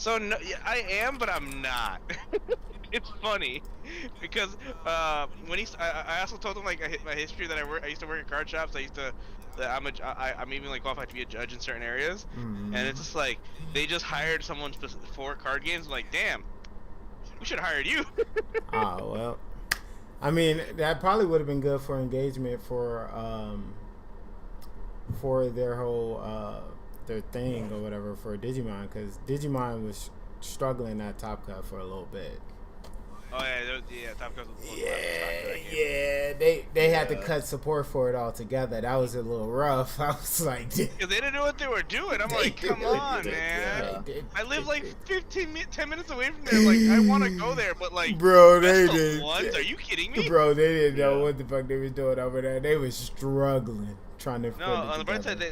So no, yeah, I am, but I'm not. It's funny because when I also told him like my history that I used to work at card shops. I used to that I'm even like qualified to be a judge in certain areas, and it's just like they just hired someone for card games. I'm like, damn, we should have hired you. Ah, well. I mean, that probably would have been good for engagement for their whole their thing or whatever for Digimon, because Digimon was struggling at Top Cut for a little bit. Oh yeah, Top Gun was Yeah, that game. yeah. They had to cut support for it altogether. That was a little rough. I was like, Because they didn't know what they were doing. I'm like, come on, man. I live like 10 minutes away from there. Like, I want to go there, but like, bro, they best of did. ones? Are you kidding me? Bro, they didn't know what the fuck they was doing over there. They was struggling trying to. No, on the bright side,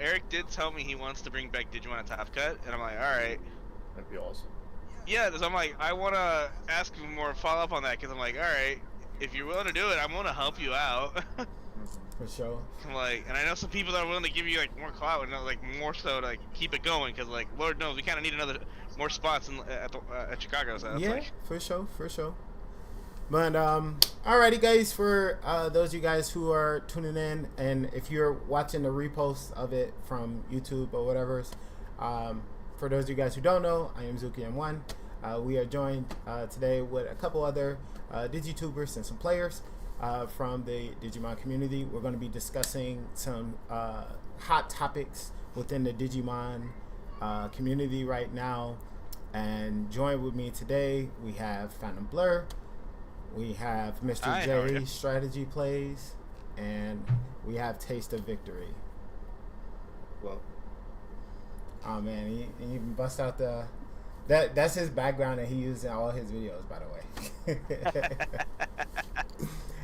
Eric did tell me he wants to bring back Digimon and Top Cut, and I'm like, all right. That'd be awesome. Yeah, so I'm like, I want to ask him more follow up on that, because I'm like, all right, if you're willing to do it, I'm going to help you out. For sure. I'm like, and I know some people that are willing to give you like more clout and like more so to like keep it going, because like Lord knows we kind of need more spots at Chicago. So yeah, like... for sure. But alrighty guys, for those of you guys who are tuning in, and if you're watching the repost of it from YouTube or whatever, for those of you guys who don't know, I am Zuki M1. We are joined today with a couple other Digitubers and some players from the Digimon community. We're going to be discussing some hot topics within the Digimon community right now. And joined with me today, we have Phantom Blur, we have Mr. Hi, J Strategy Plays, and we have Taste of Victory. Well, oh man, he even bust out the that's his background that he used in all his videos, by the way.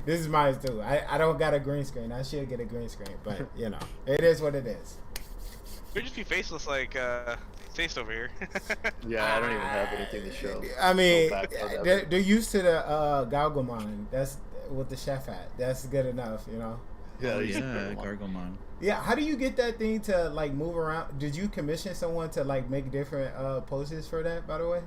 This is mine too. I don't got a green screen. I should get a green screen, but you know, it is what it is. We'd just be faceless like Taste over here. yeah, I don't even have anything to show. I mean, they're used to the Gargomon. That's with the chef hat. That's good enough, you know. Yeah, Gargomon. Yeah, how do you get that thing to like move around? Did you commission someone to like make different poses for that? By the way.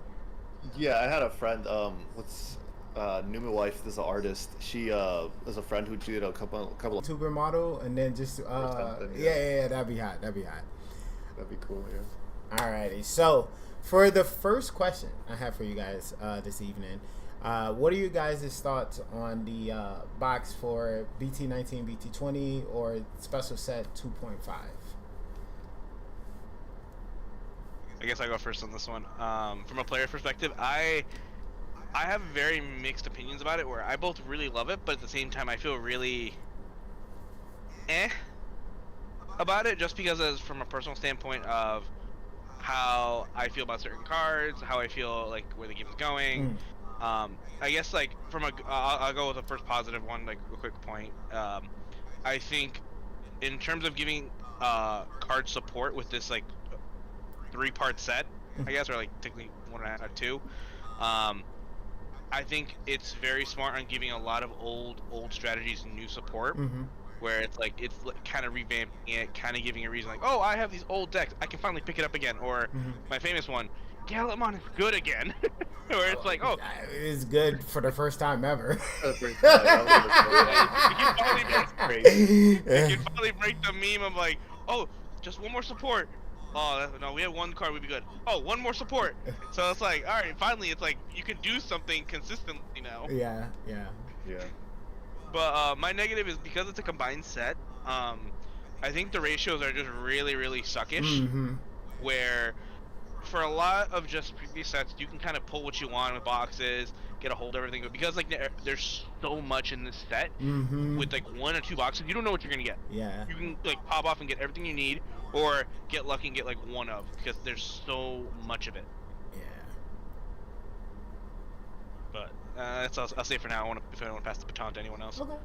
Yeah, I had a friend. Numa wife is an artist. She is a friend who did a couple of tuber model, and then just yeah, that'd be hot. That'd be cool. Yeah. Alrighty, so for the first question I have for you guys this evening, what are you guys' thoughts on the box for BT19, BT20, or special set 2.5? I guess I go first on this one. From a player perspective, I have very mixed opinions about it, where I both really love it, but at the same time I feel really about it, just because as from a personal standpoint of how I feel about certain cards, how I feel like where the game is going. I guess like I'll go with the first positive one, like a quick point. I think in terms of giving card support with this like 3-part set, I guess, or like technically 1.5 or 2. I think it's very smart on giving a lot of old strategies new support. Where it's like it's kind of revamping it, kind of giving a reason like, oh, I have these old decks, I can finally pick it up again. Or my famous one, Gallimon is good again. Where it's like, oh, it's good for the first time ever. You can finally break the meme of like, oh, just one more support. Oh no, we have one card, we'd be good. Oh, one more support. So it's like, all right, finally, it's like you can do something consistently now. Yeah. But my negative is because it's a combined set. I think the ratios are just really, really suckish. Where for a lot of just previous sets, you can kind of pull what you want with boxes, get a hold of everything. But because like there's so much in this set, with like 1 or 2 boxes, you don't know what you're gonna get. Yeah. You can like pop off and get everything you need, or get lucky and get like one of, because there's so much of it. Yeah. But that's all I'll say for now. If I don't want to pass the baton to anyone else. Okay.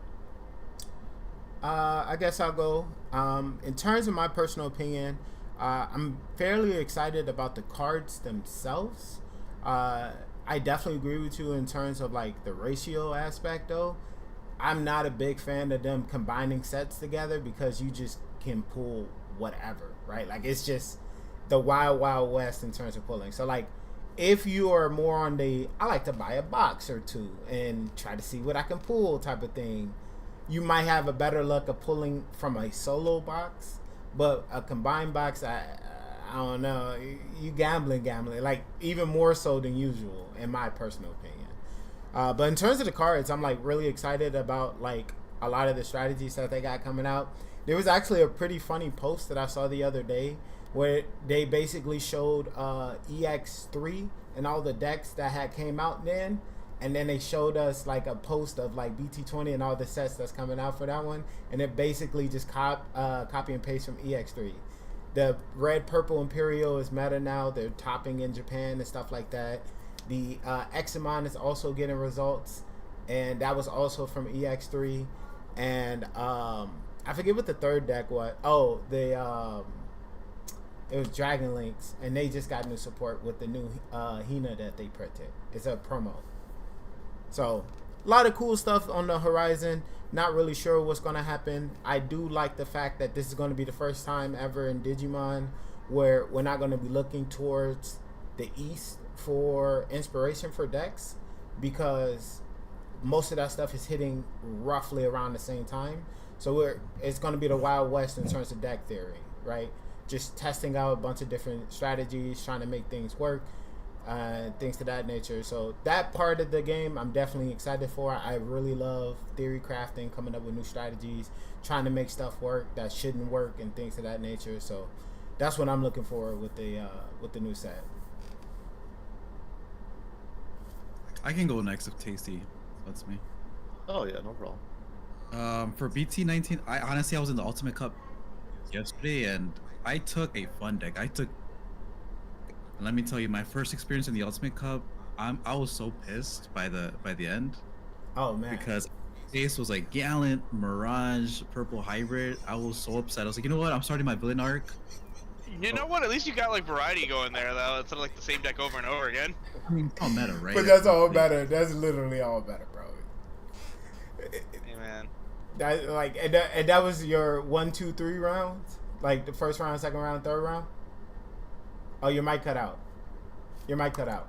I guess I'll go. In terms of my personal opinion, I'm fairly excited about the cards themselves. I definitely agree with you in terms of like the ratio aspect, though. I'm not a big fan of them combining sets together, because you just can pull whatever, right? Like it's just the wild west in terms of pulling. So like, if you are more on the I like to buy a box or two and try to see what I can pull type of thing, you might have a better luck of pulling from a solo box. But a combined box, I don't know. You gambling, like even more so than usual, in my personal opinion. But in terms of the cards, I'm like really excited about like a lot of the strategies that they got coming out. There was actually a pretty funny post that I saw the other day where they basically showed EX3 and all the decks that had came out then, and then they showed us like a post of like BT20 and all the sets that's coming out for that one, and it basically just copy and paste from EX3. The red purple Imperial is meta now. They're topping in Japan and stuff like that. The Examon is also getting results, and that was also from EX3. And I forget what the third deck was. Oh, it was Dragon Links, and they just got new support with the new Hina that they printed. It's a promo. So a lot of cool stuff on the horizon. Not really sure what's going to happen. I do like the fact that this is going to be the first time ever in Digimon where we're not going to be looking towards the east for inspiration for decks, because most of that stuff is hitting roughly around the same time. So it's going to be the Wild West in terms of deck theory, right? Just testing out a bunch of different strategies, trying to make things work, things to that nature. So that part of the game I'm definitely excited for. I really love theory crafting, coming up with new strategies, trying to make stuff work that shouldn't work and things to that nature. So that's what I'm looking for with the new set. I can go next if Tasty lets me. Oh yeah, no problem. For BT19, I was in the Ultimate Cup yesterday, and I took a fun deck. Let me tell you, my first experience in the Ultimate Cup, I was so pissed by the end. Oh man! Because Ace was like Gallant, Mirage, Purple Hybrid. I was so upset. I was like, you know what? I'm starting my villain arc. You know what? At least you got like variety going there, though. Instead of like the same deck over and over again. I mean, it's all meta, right? But that's all better. That's literally all better, bro. Hey man. That like and that was your 1, 2, 3 rounds, like the first round, second round, third round. Oh, your mic cut out. Your mic cut out.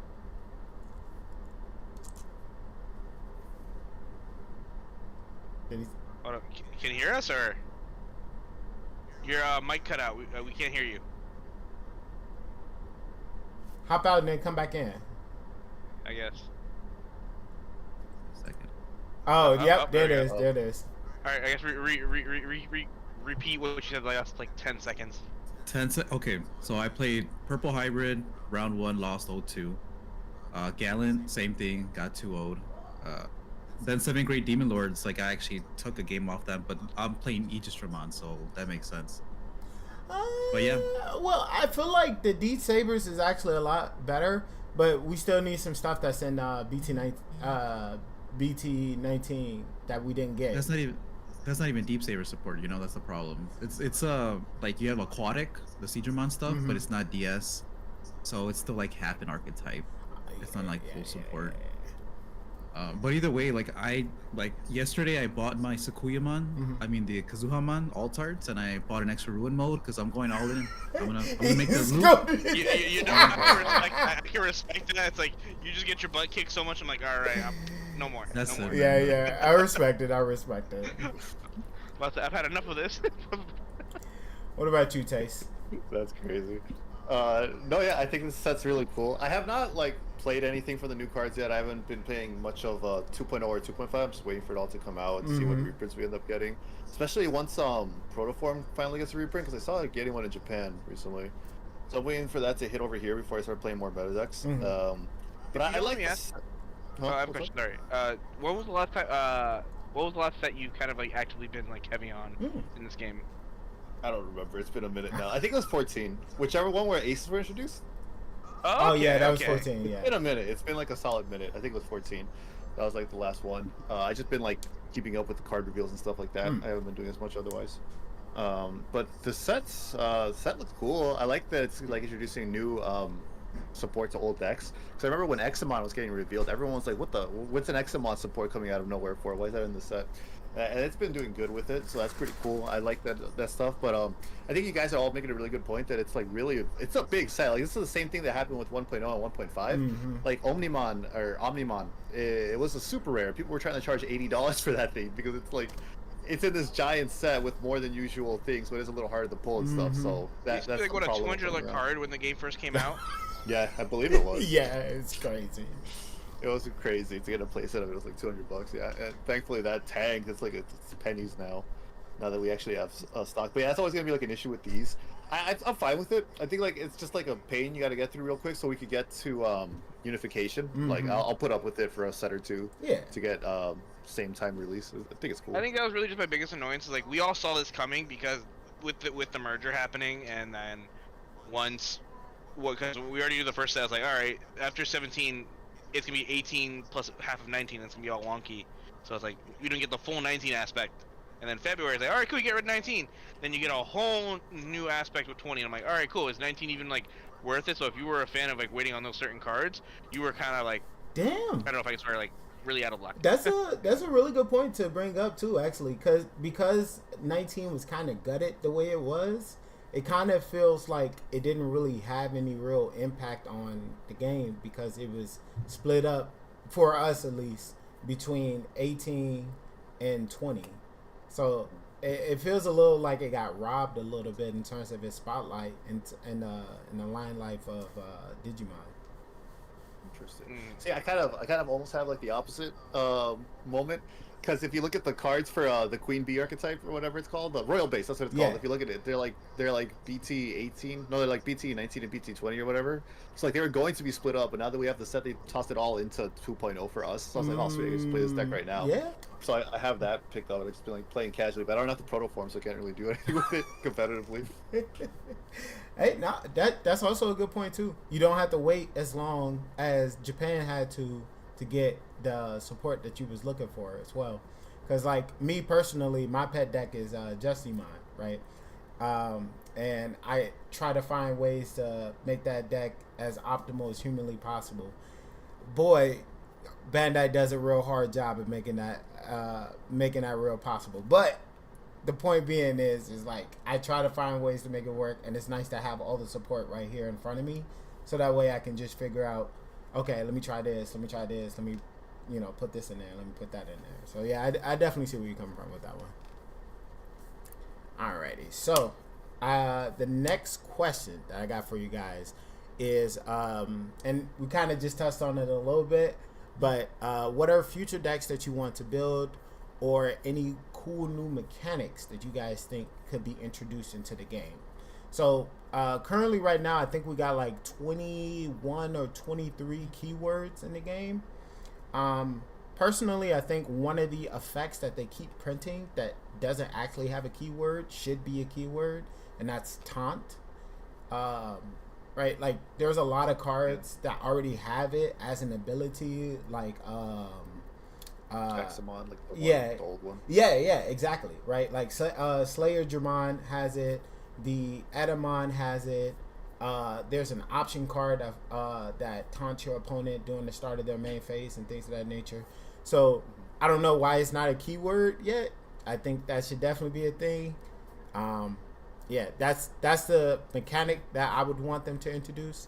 Hold on. Can you hear us, or your mic cut out? We can't hear you. Hop out and then come back in. I guess. Second. Oh, yep. up, There it there we is. go. There it is. All right. I guess repeat what you said last like 10 seconds. Okay, so I played Purple Hybrid, round 1, lost 0-2. Gallant, same thing, got 2-0'd. Then 7th grade Demon Lords, like I actually took a game off them, but I'm playing Aegisramon, so that makes sense. But yeah. Well, I feel like the Deed Sabers is actually a lot better, but we still need some stuff that's in BT19 that we didn't get. That's not even Deep Saber support, you know, that's the problem. It's like you have Aquatic, the Seedramon stuff, but it's not DS. So it's still like half an archetype. It's not like full support. But either way, like yesterday I bought my Sakuyamon, I mean the Kazuhamon alt arts, and I bought an extra ruin mode because I'm going all in. I'm gonna make the loop. You know, I can respect that. It's like you just get your butt kicked so much. I'm like, all right, no more. That's no it. more. Yeah. I respect it. I've had enough of this. What about you, Taste? That's crazy. No, yeah, I think this set's really cool. I have not like played anything for the new cards yet. I haven't been playing much of 2.0 or 2.5. I'm just waiting for it all to come out and see what reprints we end up getting. Especially once Protoform finally gets a reprint, because I saw it getting one in Japan recently. So I'm waiting for that to hit over here before I start playing more meta decks. But I like this. I have a question. Sorry. What was the last time? What was the last set you kind of like actively been like heavy on in this game? I don't remember. It's been a minute now. I think it was 14. Whichever one where aces were introduced. Oh, okay, yeah, that was 14. Yeah. It's been a minute. It's been like a solid minute. I think it was 14. That was like the last one. I just been like keeping up with the card reveals and stuff like that. I haven't been doing as much otherwise. But the set looks cool. I like that it's like introducing new support to old decks. Because I remember when Examon was getting revealed, everyone was like, "What's an Examon support coming out of nowhere for? Why is that in the set?" and it's been doing good with it, so that's pretty cool. I like that stuff. But I think you guys are all making a really good point that it's like really it's a big set. Like this is the same thing that happened with 1.0 and 1.5. Like Omnimon, it was a super rare. People were trying to charge $80 for that thing because it's like it's in this giant set with more than usual things, but it's a little harder to pull and stuff. So that's like what, a $200 card when the game first came out. Yeah, I believe it was. Yeah, it's crazy. It was crazy to get a playset of it. It was like $200. Yeah, and thankfully that tanked. It's like it's pennies now. Now that we actually have stock, but yeah, that's always gonna be like an issue with these. I'm fine with it. I think like it's just like a pain you got to get through real quick so we could get to unification. Like I'll put up with it for a set or two. Yeah. To get same time release. I think it's cool. I think that was really just my biggest annoyance. Is like we all saw this coming because with the merger happening, and then once because we already knew the first set. I was like, all right, after 17, it's gonna be 18 plus half of 19. It's gonna be all wonky. So it's like we don't get the full 19 aspect. And then February is like, all right, cool, you get rid of 19. Then you get a whole new aspect with 20. And I'm like, all right, cool. Is 19 even like worth it? So if you were a fan of like waiting on those certain cards, you were kind of like, damn. I don't know if I can swear, like really out of luck. That's a really good point to bring up too, actually, because 19 was kind of gutted the way it was. It kind of feels like it didn't really have any real impact on the game because it was split up, for us at least, between 18 and 20. So it feels a little like it got robbed a little bit in terms of its spotlight in the line life of Digimon. Interesting. See, I kind of almost have like the opposite moment. Because if you look at the cards for the Queen Bee archetype or whatever it's called, the Royal Base, that's what it's called. If you look at it, they're like BT 18, no, they're like BT 19 and BT 20 or whatever. So like they were going to be split up, but now that we have the set, they tossed it all into 2.0 for us. So I was like, oh sweet, I can just play this deck right now. Yeah. So I have that picked up. I've just been like playing casually, but I don't have the proto form, so I can't really do anything with it competitively. Hey, now that's also a good point too. You don't have to wait as long as Japan had to get the support that you was looking for as well. Because like me personally, my pet deck is Digimon, right? And I try to find ways to make that deck as optimal as humanly possible. Boy, Bandai does a real hard job of making that real possible. But the point being is like I try to find ways to make it work, and it's nice to have all the support right here in front of me, so that way I can just figure out, okay, let me try this, let me put this in there, let me put that in there. So yeah, I definitely see where you're coming from with that one. Alrighty, so the next question that I got for you guys is, and we kind of just touched on it a little bit, but what are future decks that you want to build, or any cool new mechanics that you guys think could be introduced into the game? So currently right now, I think we got like 21 or 23 keywords in the game. Personally, I think one of the effects that they keep printing that doesn't actually have a keyword should be a keyword, and that's taunt. Right, like there's a lot of cards that already have it as an ability, like Hexamon, like the old one. Yeah, exactly. Right, like Slayer Dramon has it. The Edamon has it. There's an option card that taunts your opponent during the start of their main phase and things of that nature. So I don't know why it's not a keyword yet. I think that should definitely be a thing. Yeah, that's the mechanic that I would want them to introduce.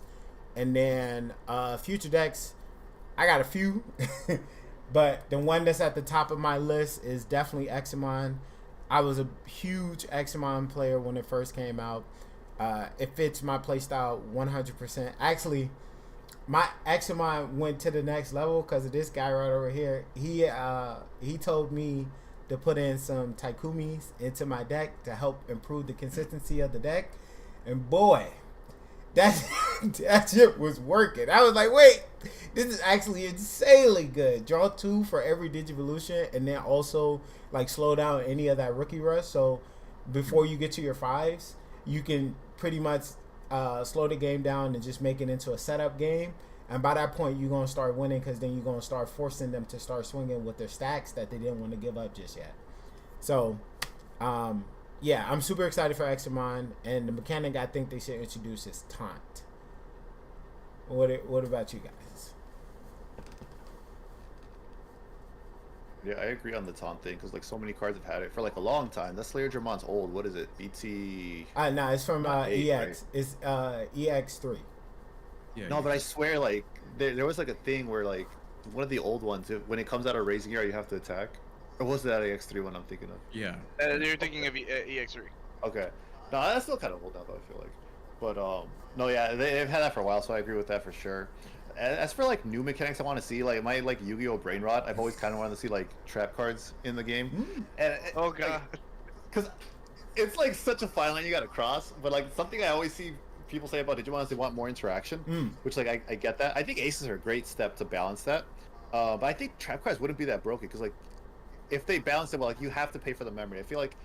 And then future decks, I got a few, but the one that's at the top of my list is definitely Hexamon. I was a huge Hexamon player when it first came out. It fits my playstyle 100%. Actually, my Hexamon went to the next level because of this guy right over here. He told me to put in some Taikumis into my deck to help improve the consistency of the deck. And boy, that shit was working. I was like, wait, this is actually insanely good. Draw 2 for every Digivolution, and then also like slow down any of that rookie rush. So before you get to your 5s, you can pretty much slow the game down and just make it into a setup game. And by that point, you're going to start winning, because then you're going to start forcing them to start swinging with their stacks that they didn't want to give up just yet. So, yeah, I'm super excited for Hexamon. And the mechanic I think they should introduce is taunt. What about you guys? Yeah, I agree on the taunt thing because like so many cards have had it for like a long time. That Slayer Dramon's old. What is it? BT. No, it's from Not eight, right? EX. It's EX3. Yeah, No, but I swear, like there was like a thing where like one of the old ones, when it comes out of Raising Air, you have to attack. Or was that AX3 one I'm thinking of? yeah. You're thinking of EX3. Okay. No, that's still kind of old now, though, I feel like. But no, yeah, they've had that for a while, so I agree with that for sure. As for like new mechanics, I want to see like my like Yu-Gi-Oh! Brain Rot. I've always kind of wanted to see like trap cards in the game. And Oh god. because it's like such a fine line you got to cross. But like something I always see people say about Digimon is they want more interaction, which like I get that. I think aces are a great step to balance that. But I think trap cards wouldn't be that broken because like if they balance it well, like you have to pay for the memory. I feel like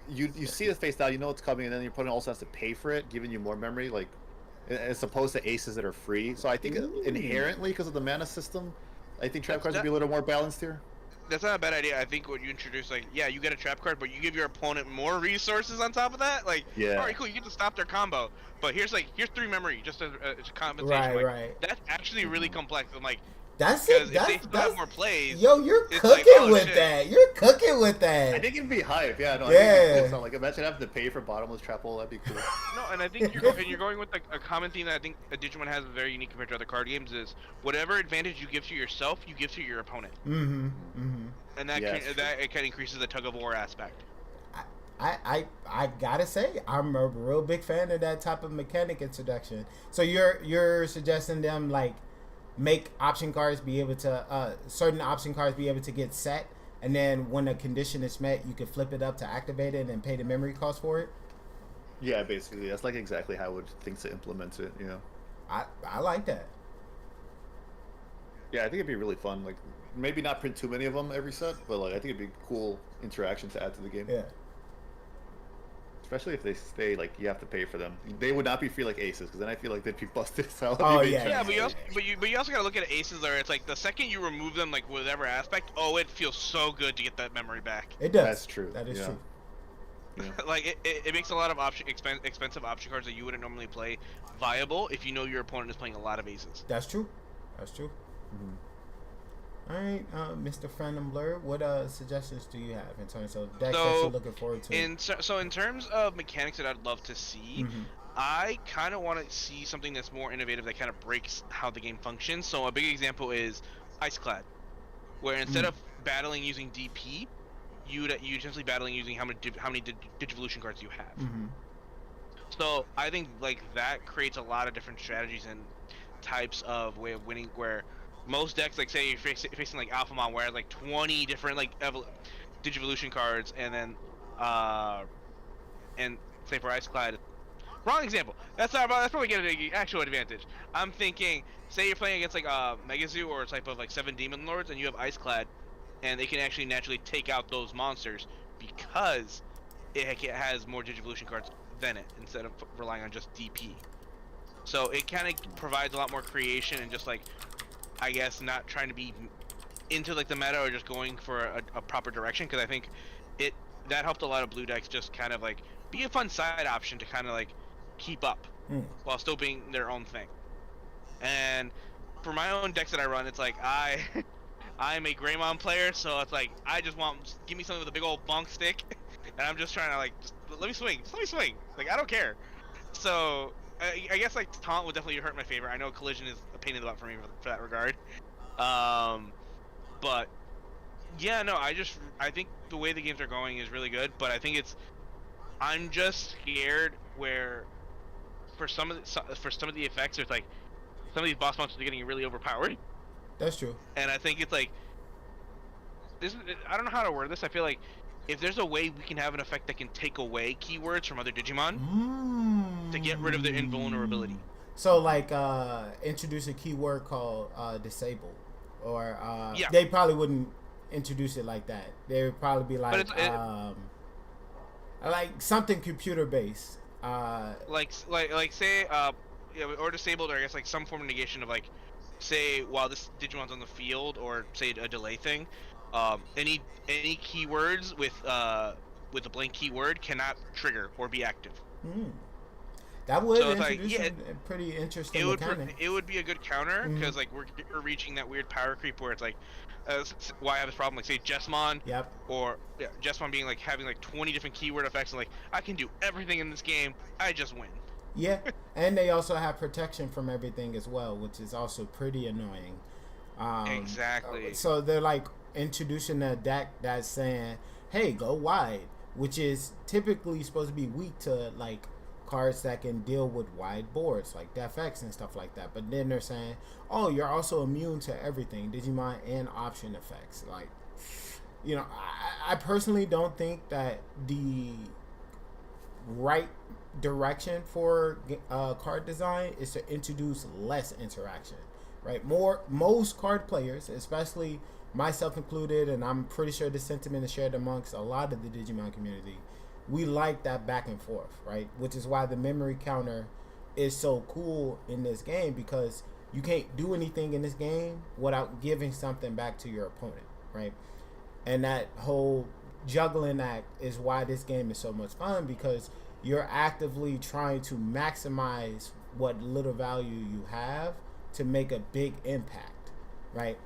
you see it face down, you know it's coming, and then your opponent also has to pay for it, giving you more memory, like as opposed to aces that are free. So I think inherently, because of the mana system, I think trap cards would be a little more balanced here. That's not a bad idea. I think what you introduce, like, yeah, you get a trap card, but you give your opponent more resources on top of that. Like, Yeah. all right, cool, you get to stop their combo, but here's 3 memory just as a compensation. Right, like, right. That's actually really complex. I'm like, That's because it. if they still have more plays, Yo, you're it's cooking like, oh, with shit. that. You're cooking with that. I think it'd be hype, yeah. No, I Yeah. think it's like imagine having to pay for bottomless trap hole. That'd be cool. No, and I think you're going with like a common theme that I think a Digimon has very unique compared to other card games is whatever advantage you give to yourself, you give to your opponent, and that Yeah, it kind of increases the tug of war aspect. I gotta say, I'm a real big fan of that type of mechanic introduction. So you're suggesting them like make option cards be able to certain option cards be able to get set, and then when a condition is met, you can flip it up to activate it and pay the memory cost for it. Yeah, basically, that's like exactly how I would think to implement it. You know. I like that. Yeah, I think it'd be really fun. Like maybe not print too many of them every set, but like I think it'd be cool interaction to add to the game. Yeah. Especially if they stay like you have to pay for them. They would not be free like aces, because then I feel like they'd be busted as hell. Oh, If you yeah. made Yeah, trap. but you also gotta look at aces where it's like the second you remove them, like whatever aspect, oh, it feels so good to get that memory back. It does. That's true. That is yeah. true. Yeah. Like it makes a lot of expensive option cards that you wouldn't normally play viable if you know your opponent is playing a lot of aces. That's true. That's true. All right, Mr. Phantom Blur, what suggestions do you have in terms of decks that you're looking forward to? So in terms of mechanics that I'd love to see, I kind of want to see something that's more innovative that kind of breaks how the game functions. So a big example is Iceclad, where instead of battling using DP, you essentially battling using how many Digivolution cards you have. So I think like that creates a lot of different strategies and types of way of winning. Where most decks, like say you're facing like Alphamon, where it has like 20 different like Digivolution cards, and then and say for Iceclad, wrong example. That's probably getting an actual advantage. I'm thinking, say you're playing against like Megazoo or a type of like 7 Demon Lords, and you have Iceclad, and they can actually naturally take out those monsters because it has more Digivolution cards than it, instead of relying on just DP. So it kind of provides a lot more creation and just like, I guess, not trying to be into like the meta or just going for a proper direction, because I think that helped a lot of blue decks just kind of like be a fun side option to kind of like keep up while still being their own thing. And for my own decks that I run, it's like I'm a Greymon player, so it's like I just give me something with a big old bonk stick, and I'm just trying to like let me swing. Like I don't care. So I guess like taunt would definitely hurt my favor. I know collision is a pain in the butt for me for that regard. But yeah, no, I think the way the games are going is really good, but I think I'm just scared where for some of the effects, there's like some of these boss monsters are getting really overpowered. That's true. And I think it's like I don't know how to word this. I feel like if there's a way we can have an effect that can take away keywords from other Digimon to get rid of their invulnerability. So like introduce a keyword called disable, or Yeah. They probably wouldn't introduce it like that. They would probably be like like something computer based. Like say or disabled, or I guess like some form of negation of like, say while this Digimon's on the field, or say a delay thing, any keywords with a blank keyword cannot trigger or be active. That would So it's like, introduce yeah, a pretty interesting it would mechanic. it would be a good counter Mhm. because like we're reaching that weird power creep where it's like, why I have this problem like say Jessmon, Yep. or yeah, Jessmon being like having like 20 different keyword effects and like I can do everything in this game, I just win. Yeah, and they also have protection from everything as well, which is also pretty annoying. Exactly. So they're like introducing a deck that's saying, "Hey, go wide," which is typically supposed to be weak to like cards that can deal with wide boards like DefX and stuff like that. But then they're saying, "Oh, you're also immune to everything, Digimon and option effects." Like, I personally don't think that the right direction for card design is to introduce less interaction, right? Most card players, especially myself included, and I'm pretty sure the sentiment is shared amongst a lot of the Digimon community, we like that back and forth, right? Which is why the memory counter is so cool in this game, because you can't do anything in this game without giving something back to your opponent, right? And that whole juggling act is why this game is so much fun, because you're actively trying to maximize what little value you have to make a big impact, right?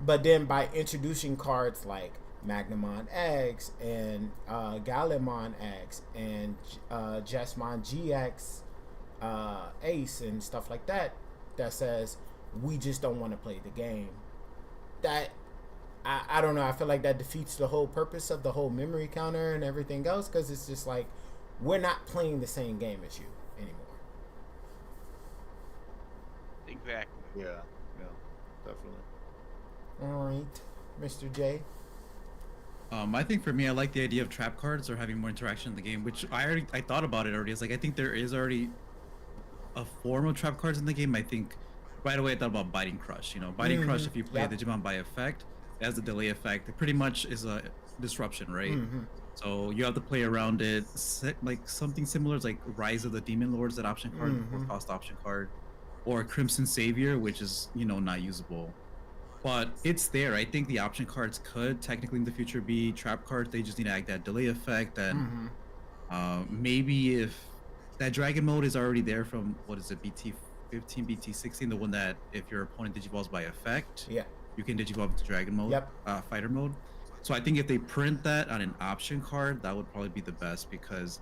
But then by introducing cards like Magnamon X and Galimon X and Jessmon GX Ace and stuff like that, that says we just don't want to play the game. That I don't know. I feel like that defeats the whole purpose of the whole memory counter and everything else, because it's just like we're not playing the same game as you anymore. Exactly. Yeah, definitely. All right, Mr. J. I think for me, I like the idea of trap cards or having more interaction in the game, which I thought about it already. It's like I think there is already a form of trap cards in the game. I think right away I thought about Biting Crush. Biting Crush, if you play Digimon by effect, it has a delay effect. It pretty much is a disruption, right? So you have to play around it, like something similar. It's like Rise of the Demon Lords, that option card, or cost option card, or Crimson Savior, which is not usable. But it's there. I think the option cards could technically in the future be trap cards. They just need to add that delay effect. And maybe if that dragon mode is already there from, what is it, BT 15, BT 16, the one that if your opponent digivolves by effect, you can digivolve into dragon mode, fighter mode. So I think if they print that on an option card, that would probably be the best, because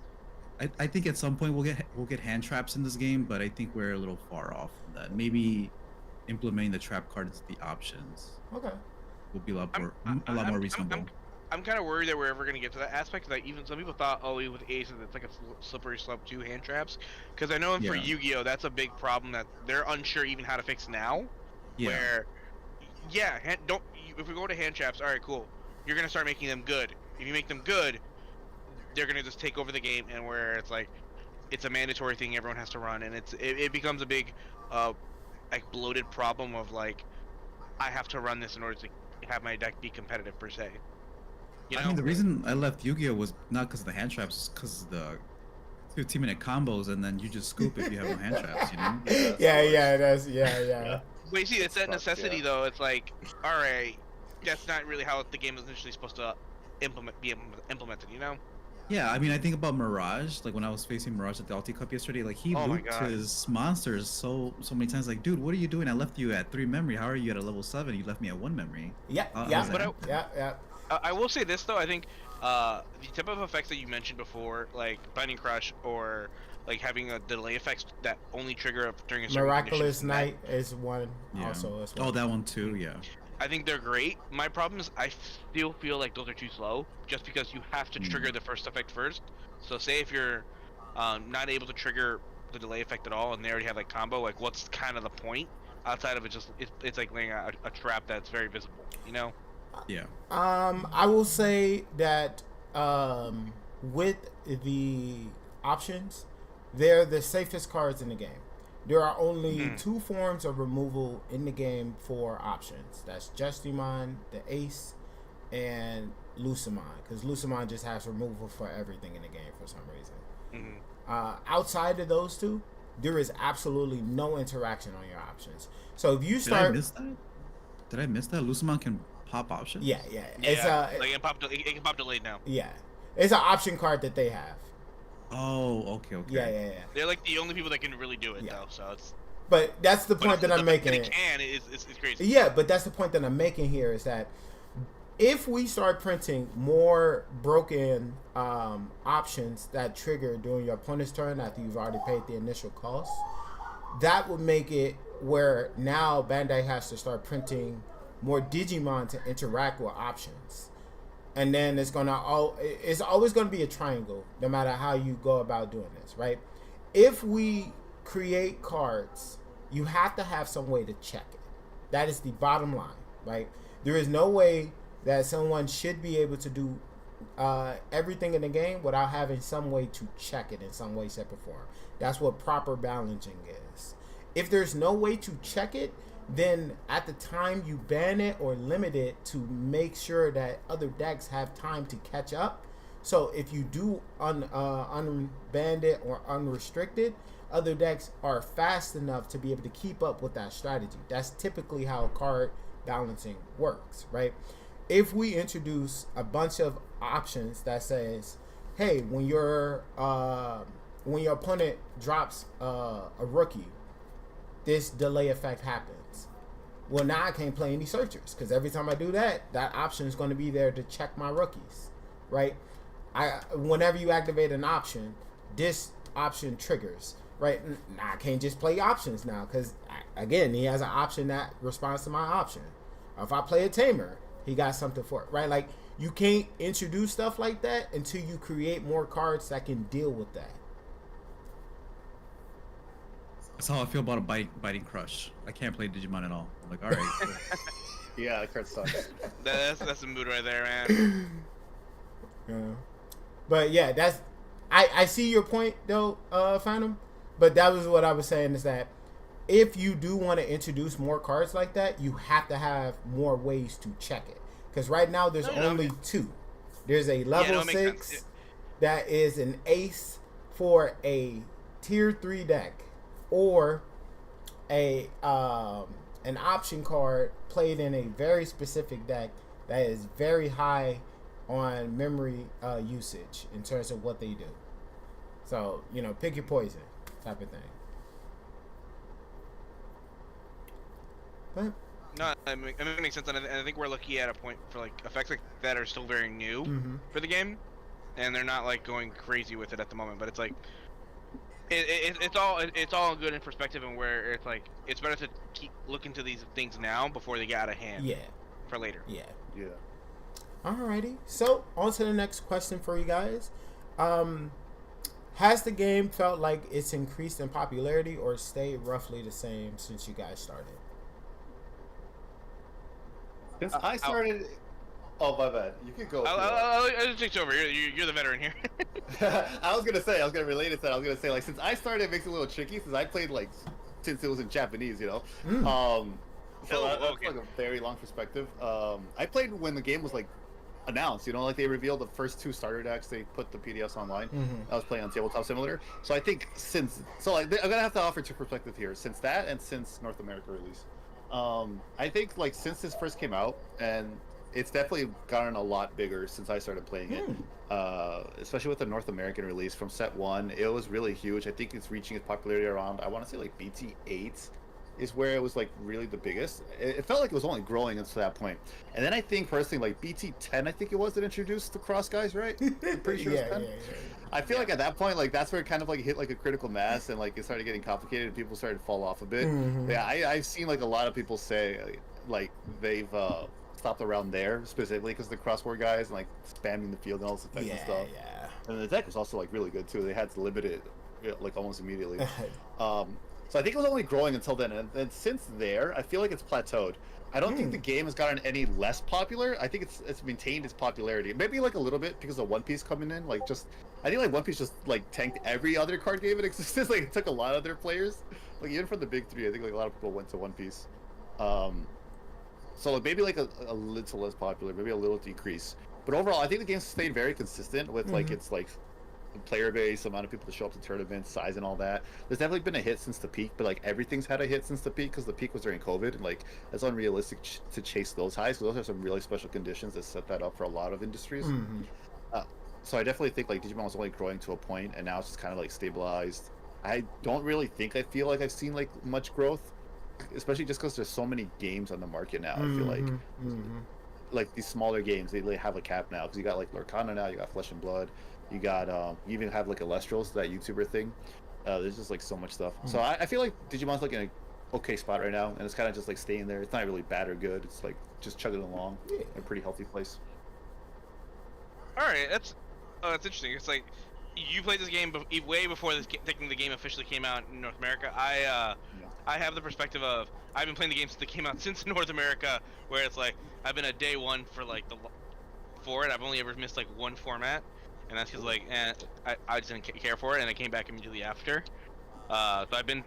I think at some point we'll get hand traps in this game, but I think we're a little far off from that. Maybe implementing the trap cards, the options, will be a lot more reasonable. I'm kind of worried that we're ever going to get to that aspect. Like even some people thought, with Aces, it's like a slippery slope to hand traps. Because I know for Yu-Gi-Oh, that's a big problem that they're unsure even how to fix now. Where, if we go to hand traps, all right, cool. You're going to start making them good. If you make them good, they're going to just take over the game, and where it's like, it's a mandatory thing everyone has to run, and it becomes a big, like bloated problem of like, I have to run this in order to have my deck be competitive per se. I mean, the reason I left Yu-Gi-Oh was not because of the hand traps, it's because of the 15-minute combos, and then you just scoop if you have no hand traps, Yeah. But you see, it's that necessity though. It's like, all right, that's not really how the game is initially supposed to be implemented, Yeah, I mean, I think about Mirage. Like when I was facing Mirage at the Alti Cup yesterday, like he looped his monsters so many times. Like, dude, what are you doing? I left you at 3 memory. How are you at a level 7? You left me at 1 memory. I will say this though. I think the type of effects that you mentioned before, like Binding Crush or like having a delay effects that only trigger up during a certain Miraculous Night is one also as well. Oh, that one too, yeah. I think they're great. My problem is I still feel like those are too slow, just because you have to trigger the first effect first. So say if you're not able to trigger the delay effect at all, and they already have like combo, like what's kind of the point outside of it? Just it's like laying out a trap that's very visible, Yeah. I will say that with the options, they're the safest cards in the game. There are only 2 forms of removal in the game for options. That's Justimon, the Ace, and Lucimon. Because Lucimon just has removal for everything in the game for some reason. Outside of those 2, there is absolutely no interaction on your options. So if you start... Did I miss that? Lucimon can pop options? Yeah. It can pop delayed now. Yeah. It's an option card that they have. Oh, okay. Yeah. They're like the only people that can really do it, though. So it's. But that's the point that I'm making. It can is crazy. Yeah, but that's the point that I'm making here is that if we start printing more broken options that trigger during your opponent's turn after you've already paid the initial cost, that would make it where now Bandai has to start printing more Digimon to interact with options. And then it's always gonna be a triangle, no matter how you go about doing this, right? If we create cards, you have to have some way to check it. That is the bottom line, right? There is no way that someone should be able to do everything in the game without having some way to check it in some way, shape, or form. That's what proper balancing is. If there's no way to check it, then at the time you ban it or limit it to make sure that other decks have time to catch up. So if you do unban it or unrestricted, other decks are fast enough to be able to keep up with that strategy. That's typically how card balancing works, right? If we introduce a bunch of options that says, hey, when your opponent drops a rookie, this delay effect happens. Well, now I can't play any searchers because every time I do that, that option is going to be there to check my rookies, right? Whenever you activate an option, this option triggers, right? Now I can't just play options now because, again, he has an option that responds to my option. If I play a tamer, he got something for it, right? Like, you can't introduce stuff like that until you create more cards that can deal with that. That's how I feel about a biting crush. I can't play Digimon at all. I'm like, all right. Cool. Yeah, that card sucks. That's a mood right there, man. Yeah. But yeah, I see your point though, Phantom. But that was what I was saying is that if you do want to introduce more cards like that, you have to have more ways to check it. Because right now there's only two. There's a level 6 that is an ace for a tier 3 deck, or an option card played in a very specific deck that is very high on memory usage in terms of what they do. So, pick your poison type of thing. But no, it makes sense, and I think we're lucky at a point for like effects like that are still very new for the game, and they're not like going crazy with it at the moment. But it's like it's all good in perspective, and where it's like it's better to keep looking to these things now before they get out of hand. Yeah. For later. Yeah. Alrighty. So on to the next question for you guys. Has the game felt like it's increased in popularity or stayed roughly the same since you guys started? Since I started... Oh, my bad. You could go. I'll just take over. You're the veteran here. I was going to relate it to that. I was going to say, like, since I started, it makes it a little tricky since I played, like, since it was in Japanese, So that's like a very long perspective. I played when the game was, like, announced, like they revealed the first 2 starter decks, they put the PDFs online. I was playing on Tabletop Simulator, so I think I'm gonna have to offer 2 perspectives here, since that and since North America release. I think like since this first came out, and it's definitely gotten a lot bigger since I started playing it, especially with the North American release from set 1. It was really huge. I think it's reaching its popularity around, I want to say like BT 8 is where it was like really the biggest. It felt like it was only growing until that point. And then I think personally, like BT 10, I think it was that introduced the cross guys, right? I'm pretty sure it's 10. Yeah. I feel like at that point, like that's where it kind of like hit like a critical mass, and like it started getting complicated and people started to fall off a bit. Yeah, I've seen like a lot of people say like they've stopped around there specifically because the crossword guys and like spamming the field and all this effects and stuff. Yeah. And the deck was also like really good too. They had to limit it like almost immediately. So I think it was only growing until then, and since there, I feel like it's plateaued. I don't think the game has gotten any less popular. I think it's maintained its popularity. Maybe like a little bit because of One Piece coming in. I think like One Piece just like tanked every other card game in existence. Like it took a lot of their players. Like even from the big 3, I think like a lot of people went to One Piece. So like, maybe like a little less popular, maybe a little decrease. But overall, I think the game stayed very consistent with like its like player base, amount of people to show up to tournaments, size and all that. There's definitely been a hit since the peak, but like everything's had a hit since the peak because the peak was during COVID, and like it's unrealistic to chase those highs because those are some really special conditions that set that up for a lot of industries. So I definitely think like Digimon was only growing to a point, and now it's just kind of like stabilized. I don't really think I feel like I've seen like much growth, especially just because there's so many games on the market now. I feel like these smaller games they have a cap now because you got like Lorcana now, you got Flesh and Blood, you got you even have like Elestrals, that YouTuber thing. There's just like so much stuff. So I feel like Digimon's like in a okay spot right now, and it's kind of just like staying there. It's not really bad or good. It's like just chugging along in a pretty healthy place. All right, that's interesting. It's like you played this game way before thinking the game officially came out in North America. I have the perspective of I've been playing the game since it came out since North America, where it's like I've been a day one for it. I've only ever missed like one format, and that's because like I just didn't care for it, and I came back immediately after. So I've been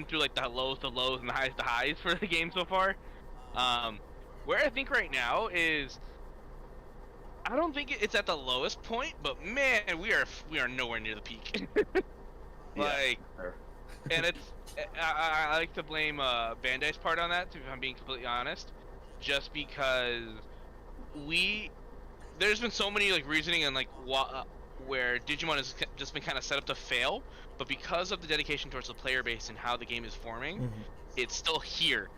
through like the lows to lows and the highs to highs for the game so far. Where I think right now is, I don't think it's at the lowest point, but man, we are nowhere near the peak. Like, and it's I like to blame Bandai's part on that, if I'm being completely honest, just because there's been so many like reasoning and like where Digimon has just been kind of set up to fail, but because of the dedication towards the player base and how the game is forming, it's still here.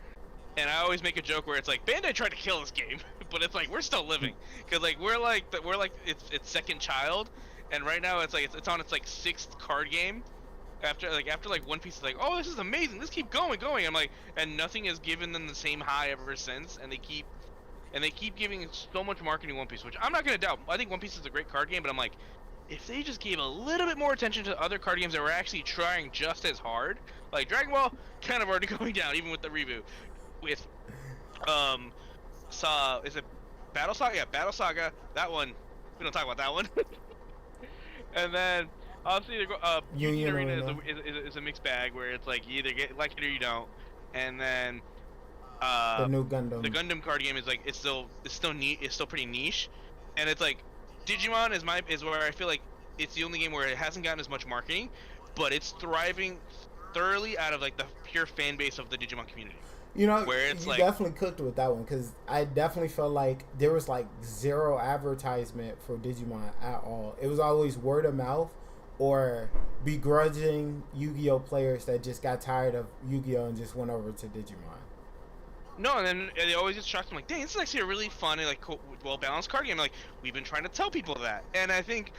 And I always make a joke where it's like Bandai tried to kill this game, but it's like we're still living, because like we're like its second child, and right now it's like it's on its like sixth card game. After One Piece is like, oh, this is amazing, let's keep going. I'm like, and nothing has given them the same high ever since, and they keep giving so much marketing One Piece, which I'm not gonna doubt. I think One Piece is a great card game, but I'm like, if they just gave a little bit more attention to other card games that were actually trying just as hard, like Dragon Ball, kind of already going down even with the reboot. With is it Battle Saga? Yeah, Battle Saga. That one, we don't talk about that one. And then obviously Union Arena is a mixed bag where it's like you either like it or you don't. And then the new Gundam. The Gundam card game is like it's still pretty niche, and it's like Digimon is where I feel like it's the only game where it hasn't gotten as much marketing, but it's thriving thoroughly out of like the pure fan base of the Digimon community. You know, you definitely cooked with that one, because I definitely felt like there was like zero advertisement for Digimon at all. It was always word of mouth or begrudging Yu-Gi-Oh players that just got tired of Yu-Gi-Oh and just went over to Digimon. No, and then they always just shocked me like, dang, this is actually a really fun and like well-balanced card game. Like, we've been trying to tell people that. And I think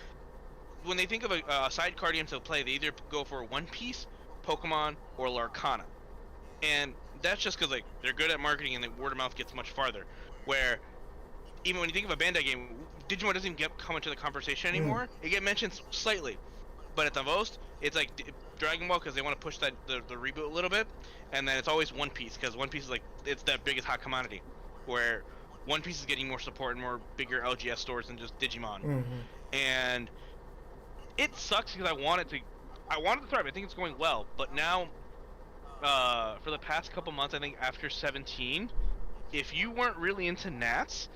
when they think of a side card game to play, they either go for One Piece, Pokemon, or Lorcana. And that's just because like they're good at marketing and the word of mouth gets much farther. Where even when you think of a Bandai game, Digimon doesn't come into the conversation anymore. It gets mentioned slightly, but at the most, it's like Dragon Ball because they want to push the reboot a little bit, and then it's always One Piece because One Piece is like it's the biggest hot commodity, where One Piece is getting more support and more bigger LGS stores than just Digimon, and it sucks because I want it to thrive. I think it's going well, but now. For the past couple months, I think after 17, if you weren't really into Nats,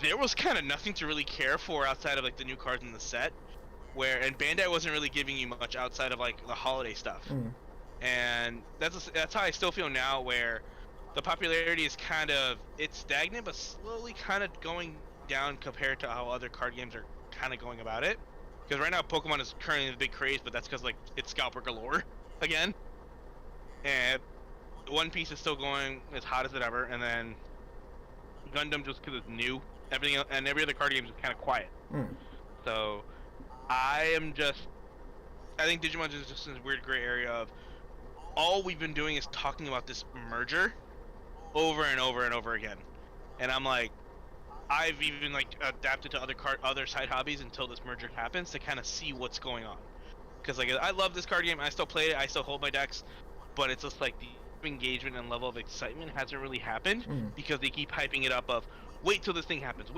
there was kind of nothing to really care for outside of like the new cards in the set, and Bandai wasn't really giving you much outside of like the holiday stuff. And that's how I still feel now, where the popularity is it's stagnant, but slowly kind of going down compared to how other card games are kind of going about it. Because right now Pokemon is currently the big craze, but that's because like it's scalper galore again. And One Piece is still going as hot as it ever, and then Gundam just because it's new. Everything else, and every other card game is kind of quiet. So I think Digimon is just in this weird gray area of all we've been doing is talking about this merger over and over and over again. And I'm like, I've even like adapted to other side hobbies until this merger happens to kind of see what's going on. Because like I love this card game, I still play it, I still hold my decks. But it's just like the engagement and level of excitement hasn't really happened because they keep hyping it up of wait till this thing happens,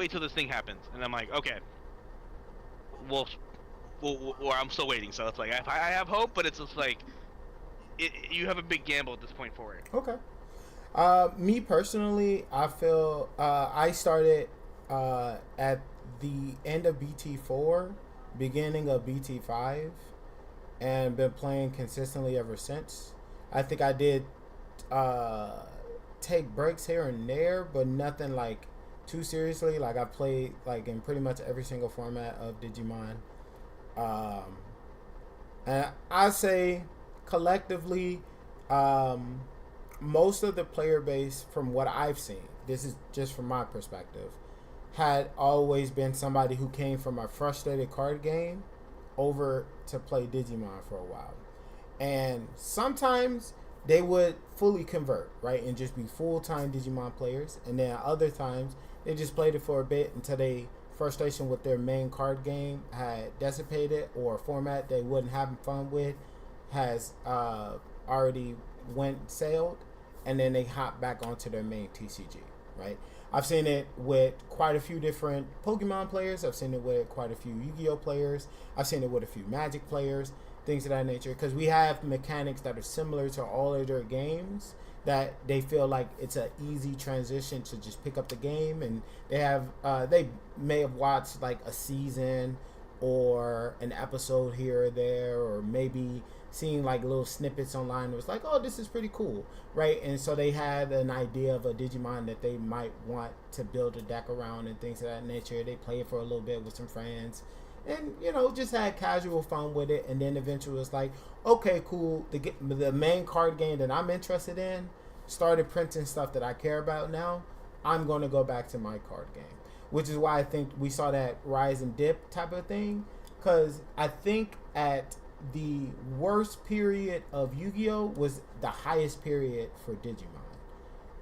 and I'm like, okay, well, I'm still waiting. So it's like I have hope, but it's just like you have a big gamble at this point for it. Okay. Me personally, I feel I started at the end of BT4, beginning of BT5, and been playing consistently ever since. I think I did take breaks here and there, but nothing like too seriously. Like I've played like in pretty much every single format of Digimon. Um, and I say collectively, um, most of the player base, from what I've seen, this is just from my perspective, had always been somebody who came from a frustrated card game over to play Digimon for a while. And sometimes they would fully convert, right, and just be full-time Digimon players. And then other times they just played it for a bit until they frustration with their main card game had dissipated, or a format they wasn't having fun with has already went sailed, and then they hop back onto their main TCG, right? I've seen it with quite a few different Pokemon players. I've seen it with quite a few Yu-Gi-Oh players. I've seen it with a few Magic players, things of that nature, because we have mechanics that are similar to all of their games that they feel like it's an easy transition to just pick up the game. And they have they may have watched like a season or an episode here or there, or maybe seeing like little snippets online. It was like, oh, this is pretty cool, right? And so they had an idea of a Digimon that they might want to build a deck around and things of that nature. They play it for a little bit with some friends, and just had casual fun with it. And then eventually it was like, okay, cool, the main card game that I'm interested in started printing stuff that I care about. Now I'm going to go back to my card game, which is why I think we saw that rise and dip type of thing, because I think at the worst period of Yu-Gi-Oh was the highest period for Digimon,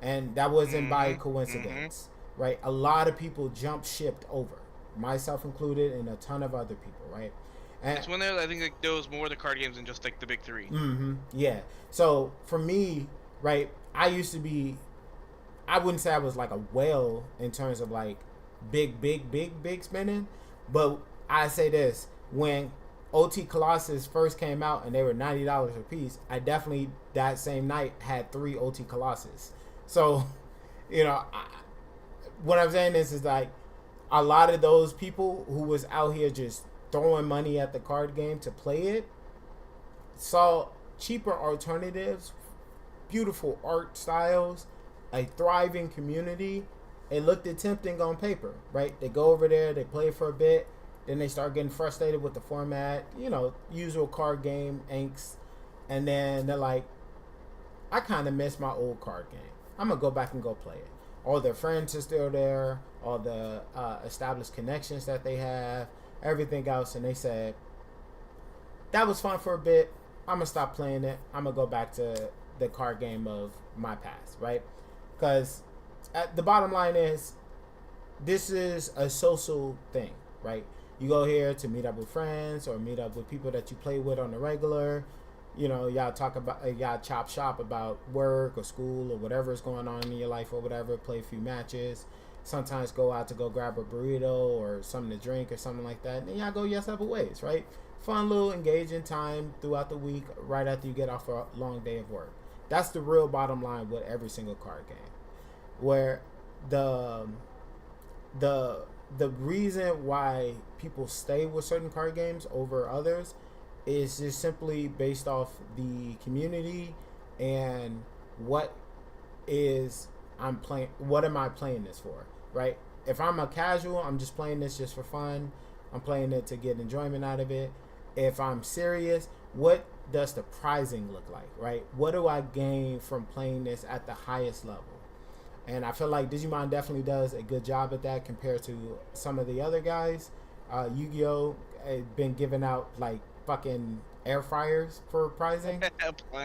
and that wasn't by coincidence, right? A lot of people jump shipped over, myself included, and a ton of other people, right? And it's when there, I think, like there was more of the card games than just like the big three. Yeah. So for me, right, I used to be, I wouldn't say I was like a whale in terms of like big spending, but I say this: when OT Colossus first came out and they were $90 a piece, I definitely that same night had 3 OT Colossus. So, what I'm saying is like a lot of those people who was out here just throwing money at the card game to play it saw cheaper alternatives, beautiful art styles, a thriving community. It looked tempting on paper, right? They go over there, they play for a bit, then they start getting frustrated with the format, usual card game angst. And then they're like, I kind of miss my old card game. I'm going to go back and go play it. All their friends are still there, all the established connections that they have, everything else. And they said, that was fun for a bit. I'm going to stop playing it. I'm going to go back to the card game of my past, right? Because the bottom line is, this is a social thing, right? You go here to meet up with friends or meet up with people that you play with on the regular. Y'all talk about, y'all chop shop about work or school or whatever is going on in your life or whatever. Play a few matches. Sometimes go out to go grab a burrito or something to drink or something like that. And then y'all go your separate ways, right? Fun little engaging time throughout the week right after you get off a long day of work. That's the real bottom line with every single card game. Where the reason why people stay with certain card games over others is just simply based off the community and what am I playing this for, right? If I'm a casual, I'm just playing this just for fun. I'm playing it to get enjoyment out of it. If I'm serious, what does the prizing look like, right? What do I gain from playing this at the highest level? And I feel like Digimon definitely does a good job at that compared to some of the other guys. Yu-Gi-Oh! Been giving out like fucking air fryers for prizing,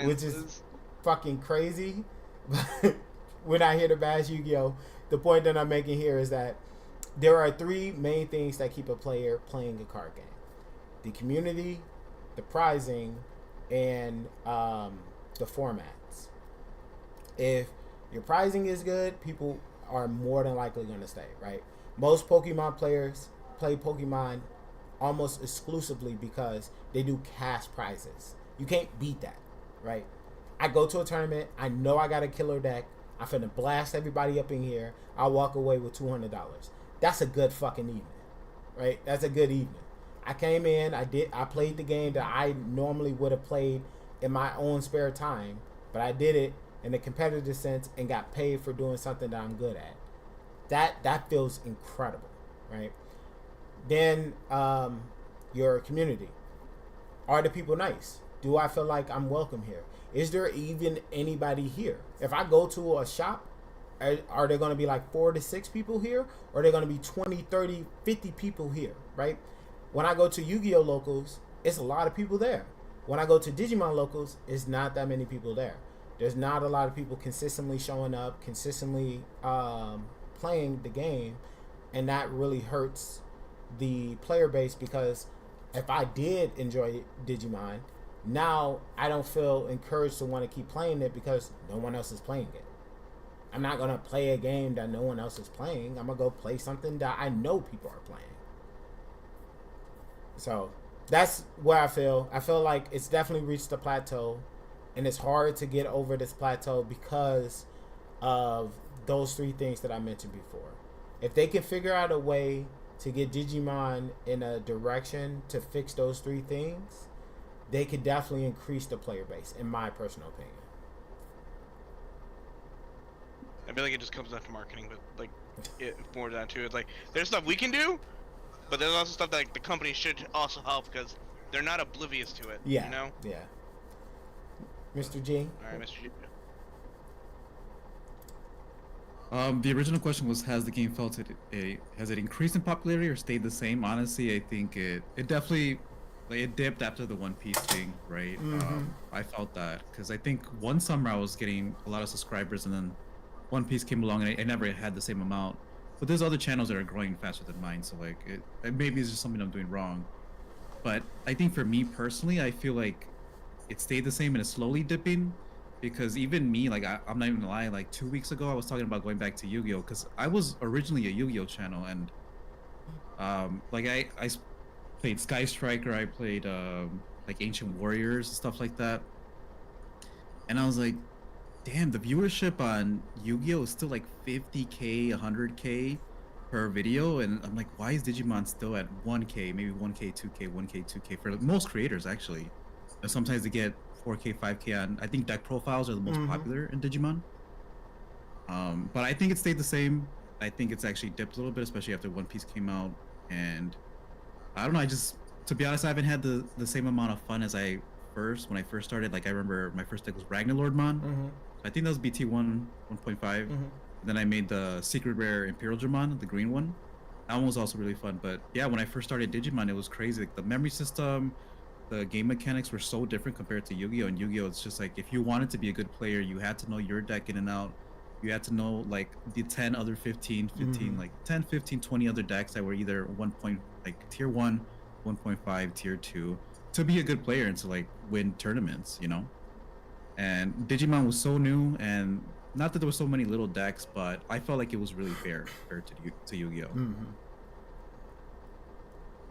which is fucking crazy. But we're not here to bash Yu-Gi-Oh! The point that I'm making here is that there are 3 main things that keep a player playing a card game: the community, the prizing, and the formats. If your prizing is good, people are more than likely going to stay, right? Most Pokemon players play Pokemon almost exclusively because they do cash prizes. You can't beat that, right? I go to a tournament, I know I got a killer deck, I'm finna blast everybody up in here, I'll walk away with $200. That's a good fucking evening, right? That's a good evening. I came in, I played the game that I normally would have played in my own spare time, but I did it in a competitive sense and got paid for doing something that I'm good at. That feels incredible, right? Then your community. Are the people nice? Do I feel like I'm welcome here? Is there even anybody here? If I go to a shop, are there going to be like 4 to 6 people here? Or are there going to be 20, 30, 50 people here, right? When I go to Yu-Gi-Oh! Locals, it's a lot of people there. When I go to Digimon Locals, it's not that many people there. There's not a lot of people consistently showing up, consistently playing the game, and that really hurts the player base, because if I did enjoy Digimon, now I don't feel encouraged to want to keep playing it because no one else is playing it. I'm not going to play a game that no one else is playing. I'm going to go play something that I know people are playing. So that's where I feel. I feel like it's definitely reached a plateau, and it's hard to get over this plateau because of those 3 things that I mentioned before. If they can figure out a way to get Digimon in a direction to fix those 3 things, they could definitely increase the player base, in my personal opinion. I feel like it just comes down to marketing, but like it more down to it's like there's stuff we can do, but there's also stuff that like, the company should also help because they're not oblivious to it. Yeah. You know? Yeah. Mr. G. All right, Mr. G. The original question was, has the game has it increased in popularity or stayed the same? Honestly, I think it definitely, like, it dipped after the One Piece thing, right? I felt that because I think one summer I was getting a lot of subscribers, and then One Piece came along and I never had the same amount. But there's other channels that are growing faster than mine, so like it maybe it's just something I'm doing wrong. But I think for me personally, I feel like it stayed the same and it's slowly dipping. Because even me, like I'm not even gonna lie, like 2 weeks ago I was talking about going back to Yu-Gi-Oh! Because I was originally a Yu-Gi-Oh! Channel, and like I played Sky Striker, I played like Ancient Warriors and stuff like that, and I was like, damn, the viewership on Yu-Gi-Oh! Is still like 50K, 100K per video, and I'm like, why is Digimon still at 1K, maybe 1K, 2K, 1K, 2K for most creators actually, and sometimes they get 4K, 5K on. I think deck profiles are the most popular in Digimon. But I think it stayed the same. I think it's actually dipped a little bit, especially after One Piece came out. And I don't know. To be honest, I haven't had the same amount of fun as when I first started. Like I remember my first deck was Ragnarlordmon. I think that was BT 1.5. Then I made the Secret Rare Imperial Dramon, the green one. That one was also really fun. But yeah, when I first started Digimon, it was crazy. Like the memory system, the game mechanics were so different compared to Yu-Gi-Oh! And Yu-Gi-Oh! It's just like, if you wanted to be a good player, you had to know your deck in and out. You had to know like the 10 other 15, like 10, 15, 20 other decks that were either tier 1, 1.5, tier 2 to be a good player and to like win tournaments, you know? And Digimon was so new, and not that there were so many little decks, but I felt like it was really fair to Yu-Gi-Oh!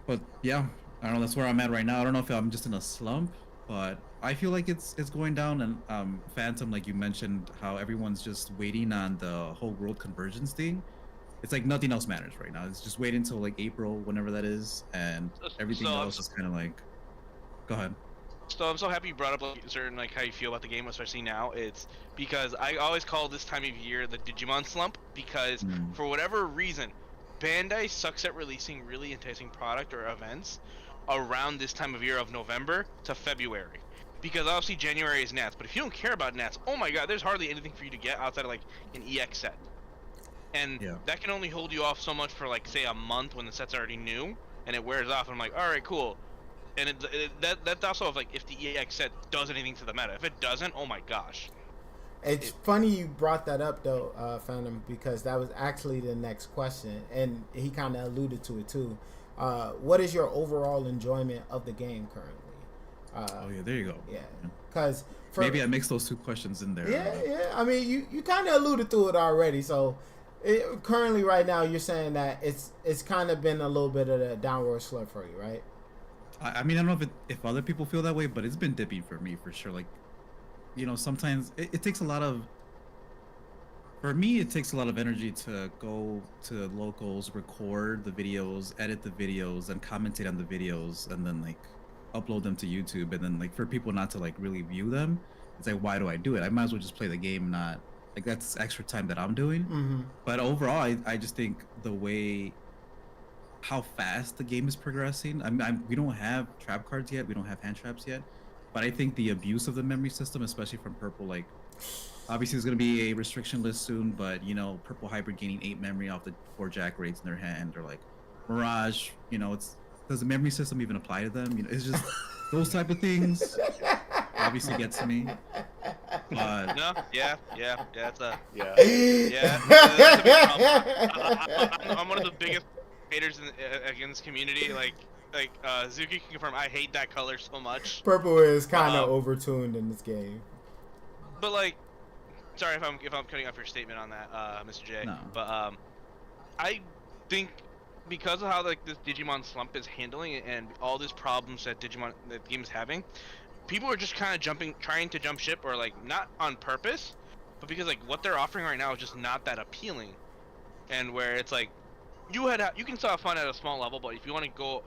But yeah, I don't know, that's where I'm at right now. I don't know if I'm just in a slump, but I feel like it's going down. And Phantom, like you mentioned, how everyone's just waiting on the whole world convergence thing. It's like nothing else matters right now. It's just waiting until like April, whenever that is, and everything else is kind of like. Go ahead. So I'm so happy you brought up like certain like how you feel about the game, especially now. It's because I always call this time of year the Digimon slump, because for whatever reason, Bandai sucks at releasing really enticing product or events around this time of year of November to February. Because obviously January is Nats, but if you don't care about Nats, oh my god, there's hardly anything for you to get outside of like an EX set. And that can only hold you off so much for like say a month when the set's already new and it wears off, and I'm like, alright, cool. And that's also like if the EX set does anything to the meta. If it doesn't, oh my gosh. It's funny you brought that up though, Phantom, because that was actually the next question, and he kind of alluded to it too. What is your overall enjoyment of the game currently? Oh yeah, there you go. Yeah, because maybe I mixed those two questions in there. Yeah. I mean, you kind of alluded to it already. So currently, right now, you're saying that it's kind of been a little bit of a downward slope for you, right? I mean, I don't know if other people feel that way, but it's been dipping for me for sure. Like, you know, sometimes it takes a lot of. For me, it takes a lot of energy to go to locals, record the videos, edit the videos, and commentate on the videos, and then like upload them to YouTube. And then like for people not to like really view them, it's like, why do I do it? I might as well just play the game, not Like that's extra time that I'm doing. Mm-hmm. But overall, I just think the way how fast the game is progressing. We don't have trap cards yet. We don't have hand traps yet. But I think the abuse of the memory system, especially from purple, like obviously there's going to be a restriction list soon, but you know, purple hybrid gaining 8 memory off the 4 jack raids in their hand, or like Mirage, you know, it's does the memory system even apply to them? You know, it's just those type of things obviously gets to me. But No, that's a Yeah. that's a big problem. I'm one of the biggest haters against community. Like Zuki can confirm, I hate that color so much. Purple is kind of overtuned in this game. But like, sorry if I'm cutting off your statement on that, Mr. J. No. But I think because of how like this Digimon slump is handling it and all these problems that the game is having, people are just kind of trying to jump ship, or like not on purpose, but because like what they're offering right now is just not that appealing, and where it's like you can still have fun at a small level, but if you want to go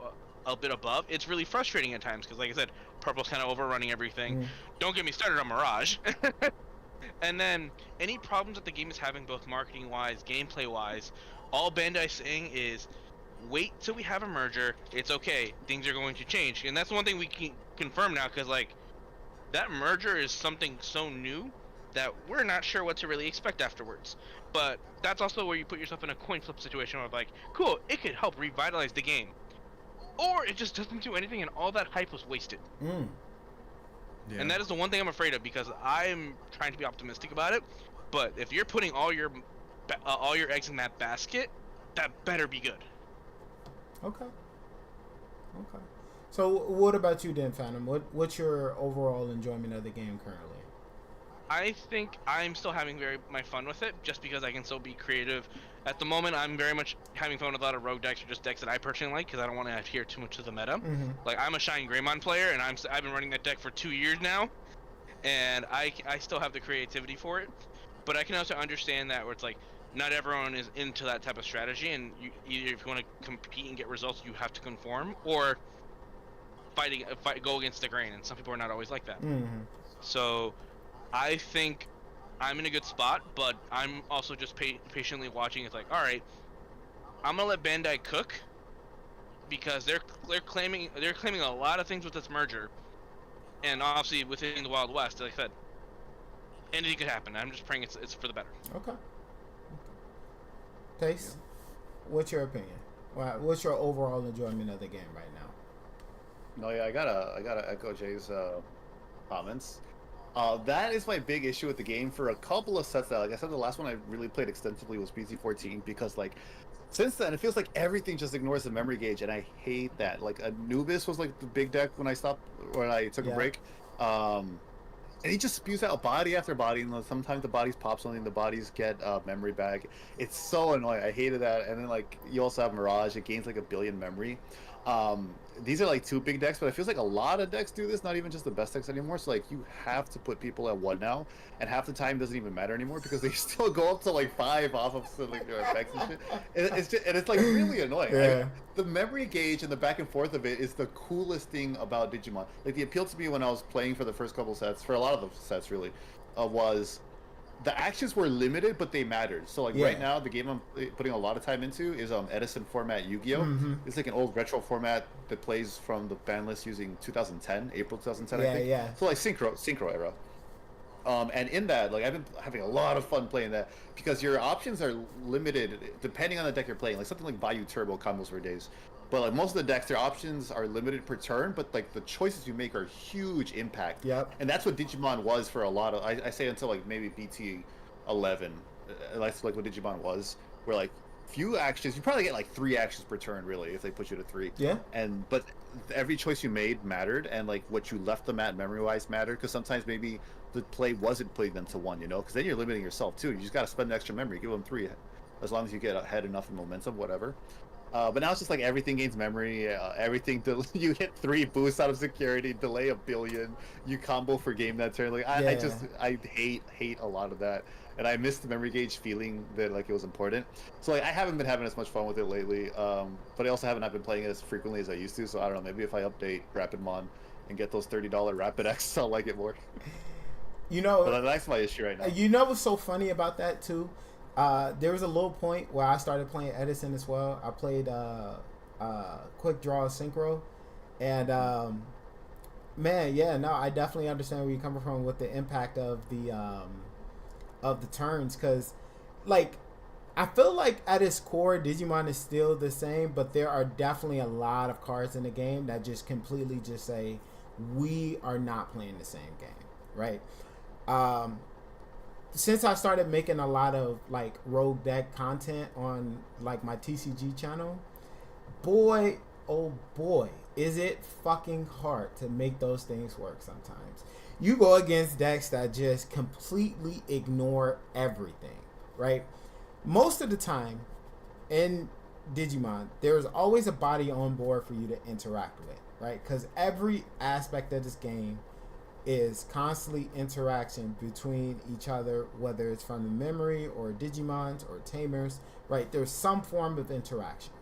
a bit above, it's really frustrating at times because, like I said, purple's kind of overrunning everything. Don't get me started on Mirage. And then any problems that the game is having, both marketing wise, gameplay wise, all Bandai's saying is wait till we have a merger. It's okay, things are going to change, and that's one thing we can confirm now, because like that merger is something so new that we're not sure what to really expect afterwards. But that's also where you put yourself in a coin flip situation where like, cool, it could help revitalize the game, or it just doesn't do anything and all that hype was wasted. yeah. And that is the one thing I'm afraid of, because I'm trying to be optimistic about it, but if you're putting all your eggs in that basket, that better be good. Okay. So what about you then, Phantom? What's your overall enjoyment of the game currently? I think I'm still having my fun with it, just because I can still be creative. At the moment, I'm very much having fun with a lot of rogue decks, or just decks that I personally like, because I don't want to adhere too much to the meta. Like, I'm a Shine Greymon player, and I've been running that deck for 2 years now, and I still have the creativity for it. But I can also understand that where it's like, not everyone is into that type of strategy, and either if you want to compete and get results, you have to conform, or go against the grain, and some people are not always like that. So I think I'm in a good spot, but I'm also just patiently watching. It's like, all right, I'm gonna let Bandai cook, because they're claiming a lot of things with this merger, and obviously within the Wild West, like I said, anything could happen. I'm just praying it's for the better. Okay. Taste, what's your opinion? What's your overall enjoyment of the game right now? No, yeah, I gotta echo Jay's comments. That is my big issue with the game for a couple of sets. That, like I said, the last one I really played extensively was BC14, because like since then it feels like everything just ignores the memory gauge, and I hate that. Like Anubis was like the big deck when I took a break. And he just spews out body after body, and sometimes the bodies pop something, the bodies get memory back. It's so annoying. I hated that. And then like you also have Mirage, it gains like 1 billion memory. These are like 2 big decks, but it feels like a lot of decks do this, not even just the best decks anymore. So like you have to put people at 1 now, and half the time doesn't even matter anymore, because they still go up to like 5 off of like their effects and shit. It's like really annoying. Yeah. Like, the memory gauge and the back and forth of it is the coolest thing about Digimon. Like the appeal to me when I was playing for the first couple sets, for a lot of the sets really, was the actions were limited, but they mattered. So like right now, the game I'm putting a lot of time into is Edison format Yu-Gi-Oh. It's like an old retro format that plays from the ban list using 2010, April 2010, I think. Yeah. So like synchro era. And in that, like I've been having a lot of fun playing that, because your options are limited depending on the deck you're playing. Like something like Bayou Turbo combos for days. But like most of the decks, their options are limited per turn, but like the choices you make are huge impact. Yep. And that's what Digimon was for a lot of. I say until like maybe BT 11. That's like what Digimon was, where like few actions, you probably get like 3 actions per turn really if they put you to 3. Yeah. But every choice you made mattered, and like what you left them at memory wise mattered, because sometimes maybe the play wasn't putting them to 1, you know, because then you're limiting yourself too. You just got to spend extra memory, give them 3, as long as you get ahead enough in momentum, whatever. But now it's just like everything gains memory, everything you hit 3 boosts out of security, delay 1 billion, you combo for game that turn. Like I hate a lot of that, and I miss the memory gauge feeling that like it was important. So like I haven't been having as much fun with it lately, but I also haven't been playing it as frequently as I used to. So I don't know, maybe if I update Rapidmon and get those $30 Rapid X, I'll like it more. You know, But that's my issue right now. you know what's so funny about that too? There was a little point where I started playing Edison as well. I played Quick Draw Synchro, and man, yeah, no, I definitely understand where you're coming from with the impact of the turns, because like I feel like at its core, Digimon is still the same, but there are definitely a lot of cards in the game that just completely just say we are not playing the same game, right? Since I started making a lot of like rogue deck content on like my TCG channel, boy, oh boy, is it fucking hard to make those things work sometimes. You go against decks that just completely ignore everything, right? Most of the time in Digimon, there's always a body on board for you to interact with, right? Because every aspect of this game is constantly interaction between each other, whether it's from the memory or Digimons or Tamers, right? There's some form of interaction.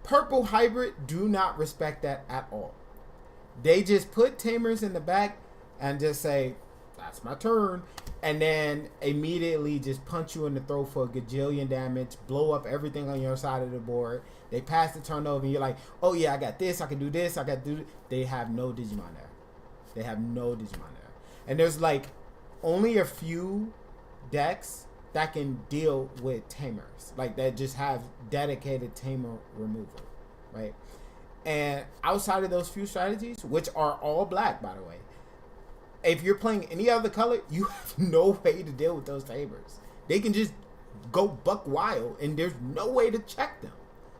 Purple Hybrid do not respect that at all. They just put Tamers in the back and just say, that's my turn, and then immediately just punch you in the throat for a gajillion damage, blow up everything on your side of the board. They pass the turn over, and you're like, oh yeah, I got this, I can do this, I got to do this. They have no Digimon there. They have no Digimon there. And there's like only a few decks that can deal with Tamers, like that just have dedicated Tamer removal, right? And outside of those few strategies, which are all black, by the way, if you're playing any other color, you have no way to deal with those Tamers. They can just go buck wild, and there's no way to check them.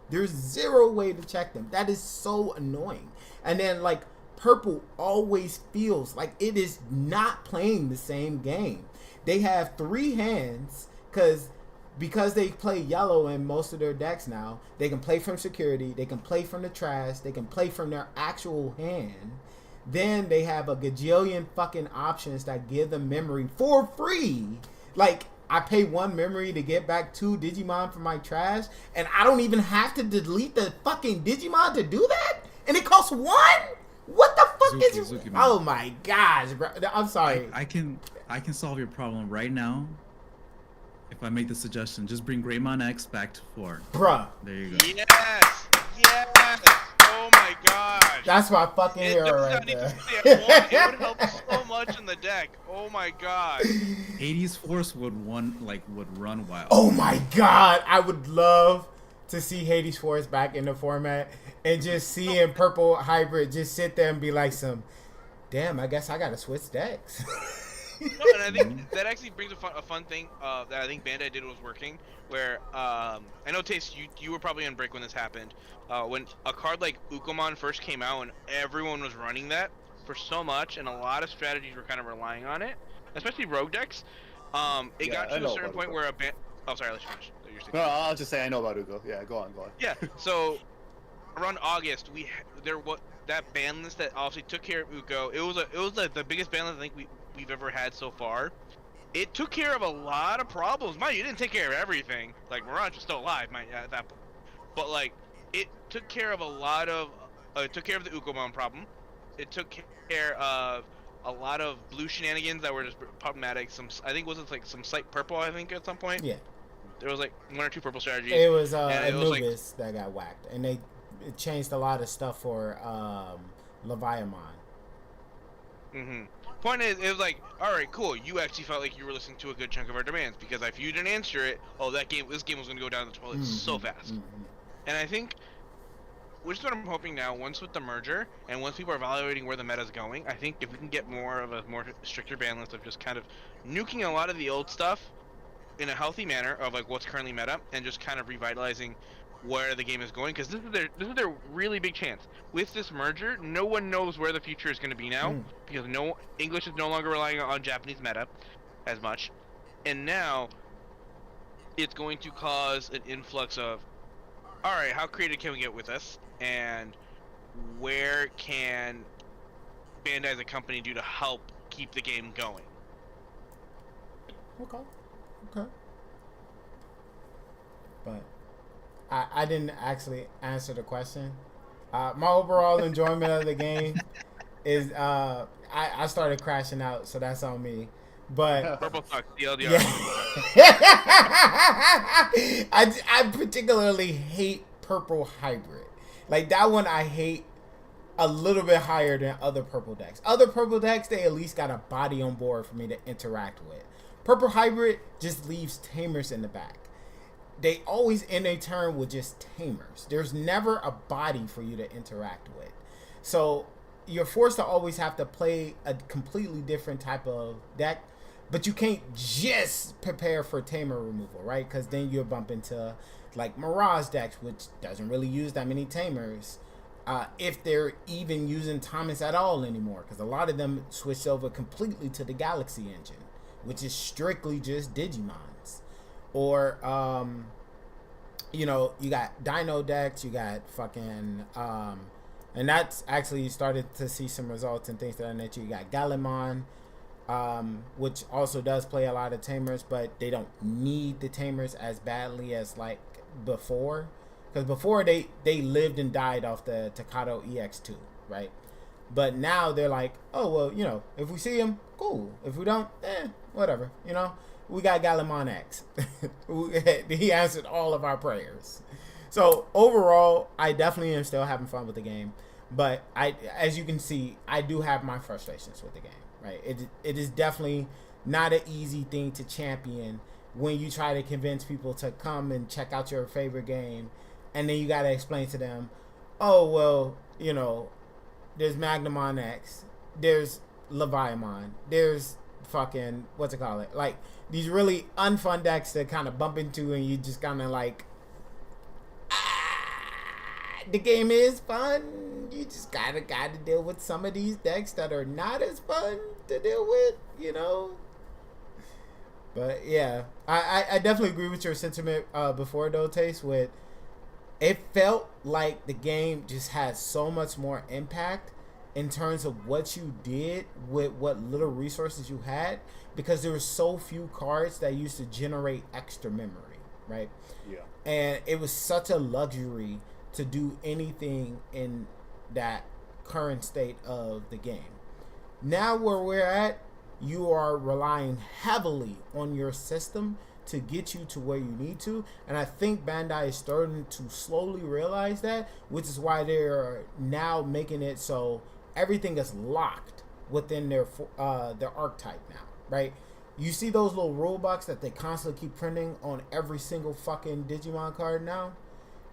There's zero way to check them. That is so annoying. And then, like, purple always feels like it is not playing the same game. They have 3 hands because they play yellow in most of their decks now. They can play from security. They can play from the trash. They can play from their actual hand. Then they have a gajillion fucking options that give them memory for free. Like, I pay 1 memory to get back 2 Digimon from my trash, and I don't even have to delete the fucking Digimon to do that? And it costs 1? What the fuck is it? Oh my gosh, bro. I'm sorry. I can solve your problem right now. If I make the suggestion, just bring Greymon X back to 4. Bruh. There you go. Yes! Yes! Oh my gosh! That's my fucking hero right there. It would help so much in the deck. Oh my god. Hades Force would run wild. Oh my god, I would love to see Hades Force back in the format and just see in Purple Hybrid just sit there and be like damn, I guess I gotta switch decks. No, and I think that actually brings a fun thing that I think Bandai did was working, where I know Taste, you were probably on break when this happened. When a card like Ukomon first came out and everyone was running that for so much, and a lot of strategies were kind of relying on it, especially rogue decks. It got to a certain point where oh, sorry, let's finish. No, I'll just say I know about Ugo. Yeah, go on. Yeah, so around August, that ban list that obviously took care of Uko. It was the biggest ban list I think we've ever had so far. It took care of a lot of problems. Mind you, it didn't take care of everything. Like, Mirage is still alive, at that point. But like, it took care of a lot of. It took care of the Ukomon problem. It took care of a lot of blue shenanigans that were just problematic. I think like some slight purple. I think at some point. Yeah. There was like 1 or 2 purple strategies. It was Anubis that got whacked, and it changed a lot of stuff for Leviathan. Point is, it was like, all right, cool. You actually felt like you were listening to a good chunk of our demands, because if you didn't answer it, this game was going to go down the toilet so fast. And I think, which is what I'm hoping now, once with the merger and once people are evaluating where the meta is going, I think if we can get more of a more stricter ban list of just kind of nuking a lot of the old stuff in a healthy manner of like what's currently meta, and just kind of revitalizing where the game is going, because this is their really big chance. With this merger, no one knows where the future is going to be now, because English is no longer relying on Japanese meta as much, and now it's going to cause an influx of, all right, how creative can we get with this, and where can Bandai as a company do to help keep the game going? Okay. But I didn't actually answer the question. My overall enjoyment of the game, is I started crashing out, so that's on me. But Purple sucks. TLDR. yeah. I particularly hate purple hybrid. Like that one I hate a little bit higher than other purple decks. Other purple decks, they at least got a body on board for me to interact with. Purple hybrid just leaves tamers in the back. They always end a turn with just tamers. There's never a body for you to interact with. So you're forced to always have to play a completely different type of deck. But you can't just prepare for tamer removal, right? Because then you'll bump into like Mirage decks, which doesn't really use that many tamers. If they're even using Thomas at all anymore. Because a lot of them switched over completely to the Galaxy engine, which is strictly just Digimons. Or, you know, you got Dino decks, you got fucking... and that's actually started to see some results and things of that nature. You got Gallimon, which also does play a lot of tamers, but they don't need the tamers as badly as like before, because before they lived and died off the Takato EX2, right? But now they're like, oh well, you know, if we see him, cool. If we don't, whatever. You know, we got Gallimon X. He answered all of our prayers. So overall, I definitely am still having fun with the game, but as you can see, I do have my frustrations with the game. Right, it is definitely not an easy thing to champion when you try to convince people to come and check out your favorite game, and then you got to explain to them, oh well, you know, there's Magnamon X, there's Leviamon, there's fucking what's it called, like these really unfun decks to kind of bump into, and you just kind of like, the game is fun. You just gotta deal with some of these decks that are not as fun to deal with, you know. But yeah, I definitely agree with your sentiment before though, Taste. With it felt like the game just had so much more impact in terms of what you did with what little resources you had, because there were so few cards that used to generate extra memory, right? Yeah. And it was such a luxury to do anything in that current state of the game. Now where we're at, you are relying heavily on your system to get you to where you need to, and I think Bandai is starting to slowly realize that, which is why they're now making it so everything is locked within their archetype now, right? You see those little rule books that they constantly keep printing on every single fucking Digimon card now?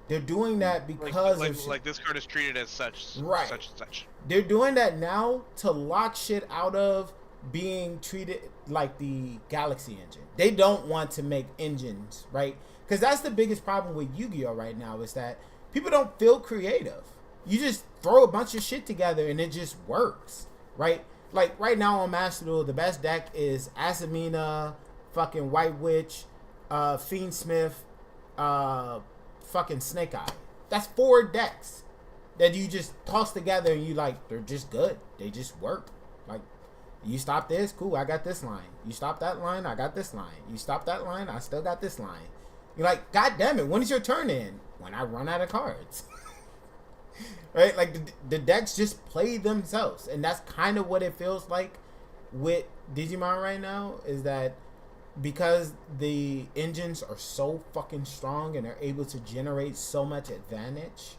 They're doing that because like this card is treated as such, right? Such and such. They're doing that now to lock shit out of being treated like the Galaxy engine. They don't want to make engines, right? Because that's the biggest problem with Yu-Gi-Oh right now, is that people don't feel creative. You just throw a bunch of shit together and it just works, right? Like right now on Master Duel, the best deck is Asamina, fucking White Witch, Fiendsmith, fucking Snake Eye. That's 4 decks that you just toss together and you like, they're just good. They just work. Like, you stop this, cool, I got this line. You stop that line, I got this line. You stop that line, I still got this line. You're like, God damn it, when is your turn in? When I run out of cards. Right? Like, the decks just play themselves. And that's kind of what it feels like with Digimon right now, is that because the engines are so fucking strong and they're able to generate so much advantage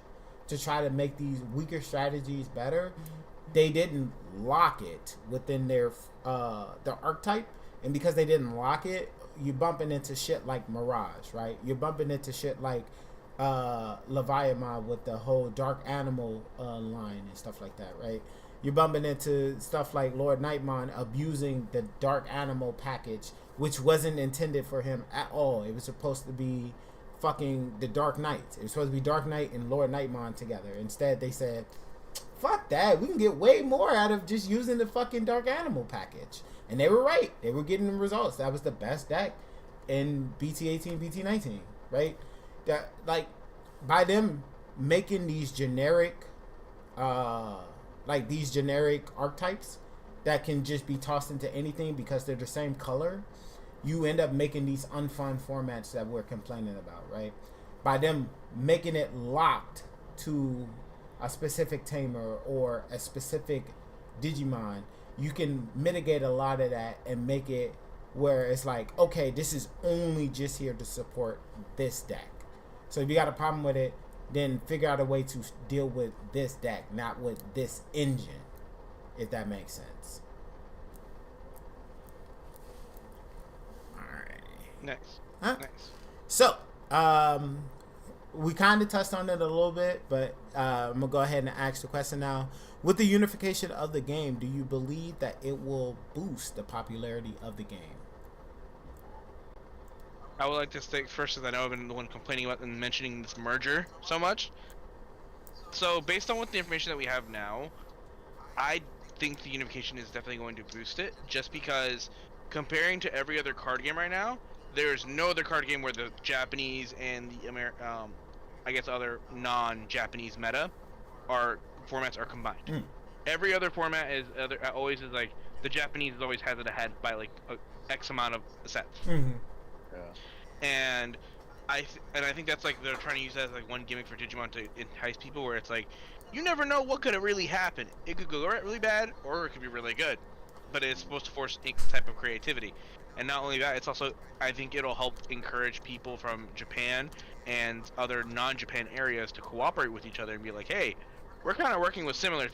to try to make these weaker strategies better, they didn't lock it within their archetype. And because they didn't lock it, you're bumping into shit like Mirage, right? You're bumping into shit like Leviathan with the whole Dark Animal line and stuff like that, right? You're bumping into stuff like Lord Nightmon abusing the Dark Animal package, which wasn't intended for him at all. It was supposed to be fucking the Dark Knight. It was supposed to be Dark Knight and Lord Nightmon together. Instead, they said, fuck that. We can get way more out of just using the fucking Dark Animal package. And they were right. They were getting the results. That was the best deck in BT18, BT19, right? That, like, by them making these generic archetypes that can just be tossed into anything because they're the same color, you end up making these unfun formats that we're complaining about, right? By them making it locked to a specific tamer or a specific Digimon, you can mitigate a lot of that and make it where it's like, okay, this is only just here to support this deck. So if you got a problem with it, then figure out a way to deal with this deck, not with this engine, if that makes sense. Alrighty. Nice. Huh? Nice. So, we kind of touched on it a little bit, but I'm going to go ahead and ask the question now. With the unification of the game, do you believe that it will boost the popularity of the game? I would like to state first, as I know I've been the one complaining about and mentioning this merger so much. So, based on what the information that we have now, I think the unification is definitely going to boost it, just because comparing to every other card game right now, there's no other card game where the Japanese and the I guess other non-Japanese meta formats are combined. Every other format always is like the Japanese always has it ahead by like X amount of sets. Yeah. And I think that's like they're trying to use that as like one gimmick for Digimon to entice people, where it's like you never know what could really happen. It could go really bad or it could be really good, but it's supposed to force a type of creativity. And not only that, it's also, I think it'll help encourage people from Japan and other non-Japan areas to cooperate with each other and be like, hey, we're kind of working with similar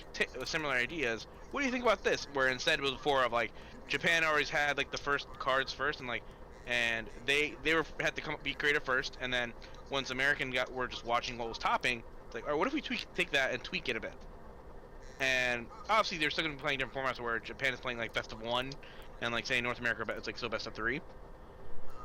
ideas. What do you think about this? Where instead it was before of like Japan always had like the first cards first, and they had to be creative first, and then once American were just watching what was topping, it's like, all right, what if we take that and tweak it a bit? And obviously they're still going to be playing different formats where Japan is playing like best of one, and like say North America it's like still best of three.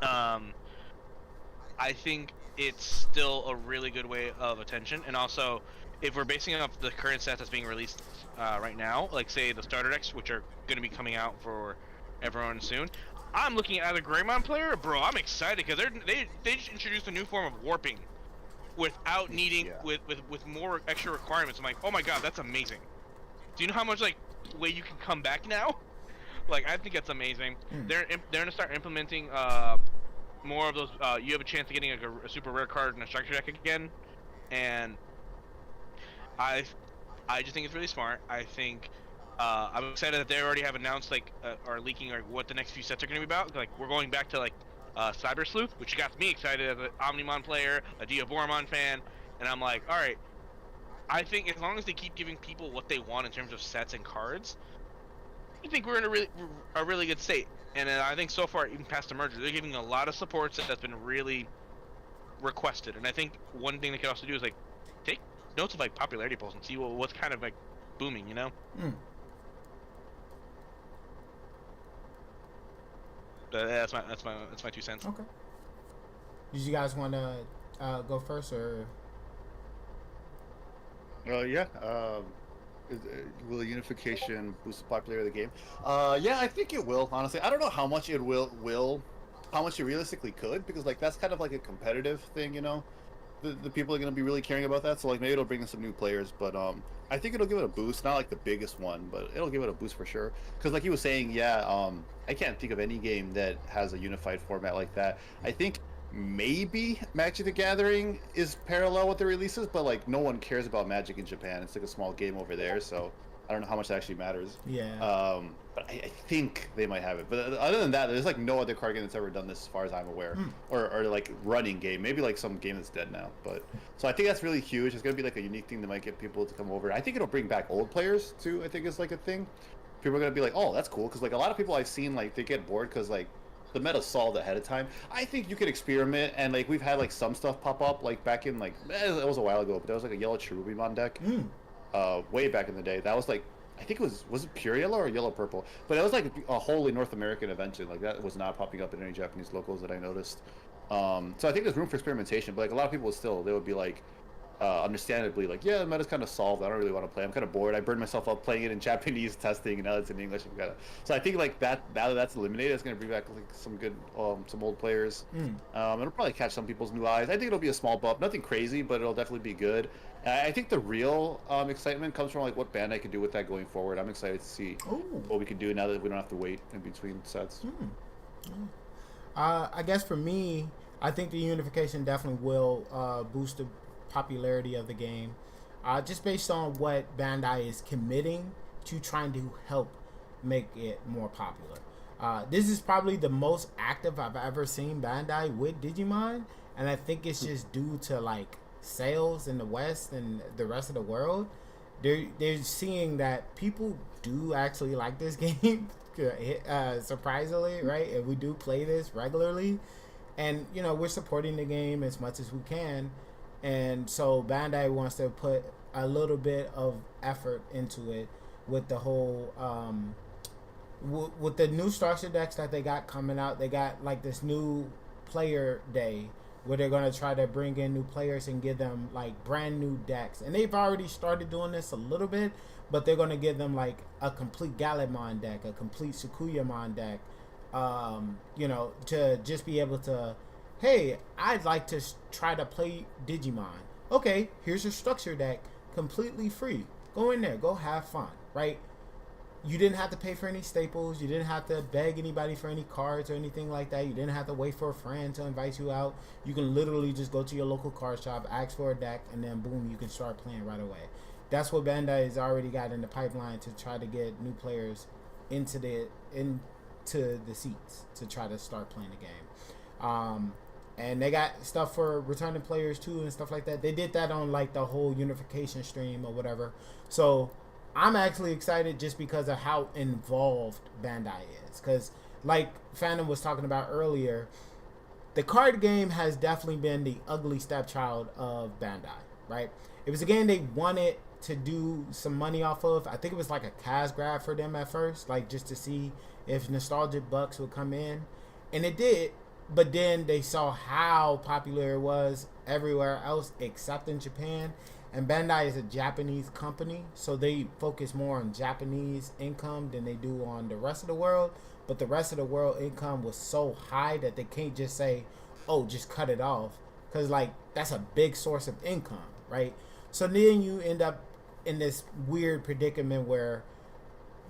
I think it's still a really good way of attention, and also if we're basing it off the current sets that's being released right now, like say the starter decks, which are going to be coming out for everyone soon, I'm looking at a Greymon player, bro. I'm excited because they just introduced a new form of warping without needing with more extra requirements. I'm like, oh my god, that's amazing. Do you know how much like way you can come back now? Like, I think that's amazing. They're gonna start implementing more of those. You have a chance of getting like a super rare card in a structure deck again, and I just think it's really smart. I think I'm excited that they already have announced like are leaking like what the next few sets are gonna be about. Like we're going back to like Cyber Sleuth, which got me excited as an Omnimon player, a Diaboromon fan, and I'm like, all right. I think as long as they keep giving people what they want in terms of sets and cards, I think we're in a really good state. And I think so far, even past the merger, they're giving a lot of support that's been really requested. And I think one thing they could also do is like take notes of like popularity polls and see what's kind of like booming, you know? That's my 2 cents. Okay. Did you guys want to go first or? Yeah. Will the unification boost the popularity of the game? Yeah, I think it will. Honestly, I don't know how much it will, how much it realistically could, because like that's kind of like a competitive thing, you know. The people are gonna be really caring about that, so like maybe it'll bring in some new players, but I think it'll give it a boost. Not like the biggest one, but it'll give it a boost for sure. Because like he was saying, yeah, I can't think of any game that has a unified format like that. I think maybe Magic the Gathering is parallel with the releases, but like no one cares about Magic in Japan. It's like a small game over there, so I don't know how much that actually matters. Yeah. But I think they might have it. But other than that, there's like no other card game that's ever done this, as far as I'm aware, or like running game. Maybe like some game that's dead now. But so I think that's really huge. It's gonna be like a unique thing that might get people to come over. I think it'll bring back old players too. I think is like a thing. People are gonna be like, oh, that's cool, because like a lot of people I've seen like they get bored because like the meta's solved ahead of time. I think you could experiment, and like we've had like some stuff pop up like back in like it was a while ago, but there was like a yellow Cherubimon deck way back in the day. That was like, I think it was it pure yellow or yellow purple, but it was like a wholly North American invention. Like that was not popping up in any Japanese locals that I noticed. So I think there's room for experimentation, but like a lot of people they would be like understandably like, yeah, the meta's kind of solved. I don't really want to play. I'm kind of bored. I burned myself up playing it in Japanese testing, and now it's in English. So I think like that, now that that's eliminated, it's gonna bring back like some good some old players. It'll probably catch some people's new eyes. I think it'll be a small bump, nothing crazy, but it'll definitely be good. I think the real excitement comes from like what Bandai can do with that going forward. I'm excited to see what we can do now that we don't have to wait in between sets. I guess for me, I think the unification definitely will boost the popularity of the game, just based on what Bandai is committing to trying to help make it more popular. This is probably the most active I've ever seen Bandai with Digimon, and I think it's just due to like sales in the West and the rest of the world. They're seeing that people do actually like this game, surprisingly, right? And we do play this regularly, and you know we're supporting the game as much as we can, and so Bandai wants to put a little bit of effort into it with the whole with the new structure decks that they got coming out. They got like this new player day where they're going to try to bring in new players and give them like brand new decks, and they've already started doing this a little bit, but they're going to give them like a complete Gallimon deck, a complete Sukuyamon deck, you know, to just be able to, hey, I'd like to try to play Digimon. Okay, here's your structure deck, completely free. Go in there, go have fun, right? You didn't have to pay for any staples. You didn't have to beg anybody for any cards or anything like that. You didn't have to wait for a friend to invite you out. You can literally just go to your local card shop, ask for a deck, and then boom, you can start playing right away. That's what Bandai has already got in the pipeline to try to get new players into the seats to try to start playing the game. And they got stuff for returning players too and stuff like that. They did that on like the whole unification stream or whatever. So I'm actually excited just because of how involved Bandai is. Because like Phantom was talking about earlier, the card game has definitely been the ugly stepchild of Bandai, right? It was a game they wanted to do some money off of. I think it was like a cash grab for them at first, like just to see if nostalgic bucks would come in. And it did. But then they saw how popular it was everywhere else except in Japan. And Bandai is a Japanese company, so they focus more on Japanese income than they do on the rest of the world. But the rest of the world income was so high that they can't just say, oh, just cut it off. Because, like, that's a big source of income, right? So then you end up in this weird predicament where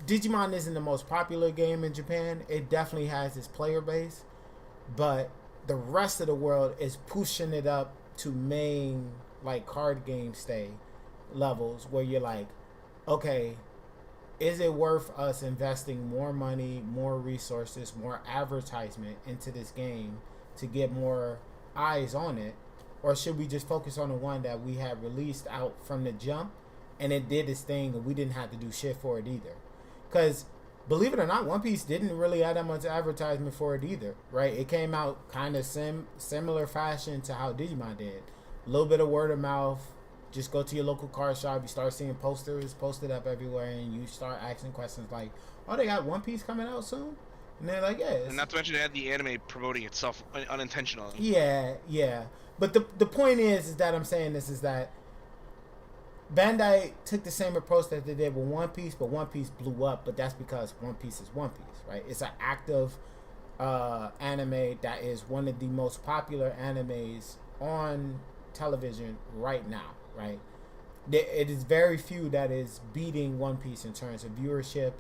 Digimon isn't the most popular game in Japan. It definitely has its player base. But the rest of the world is pushing it up to main like card game stay levels where you're like, okay, is it worth us investing more money, more resources, more advertisement into this game to get more eyes on it? Or should we just focus on the one that we had released out from the jump and it did its thing and we didn't have to do shit for it either? Because believe it or not, One Piece didn't really have that much advertisement for it either, right? It came out kind of similar fashion to how Digimon did. A little bit of word of mouth. Just go to your local card shop. You start seeing posters posted up everywhere, and you start asking questions like, "Oh, they got One Piece coming out soon?" And they're like, "Yeah." And not to mention, it had the anime promoting itself unintentionally. Yeah. But the point is that I'm saying this is that Bandai took the same approach that they did with One Piece, but One Piece blew up. But that's because One Piece is One Piece, right? It's an active anime that is one of the most popular animes on television right now, right? It is very few that is beating One Piece in terms of viewership,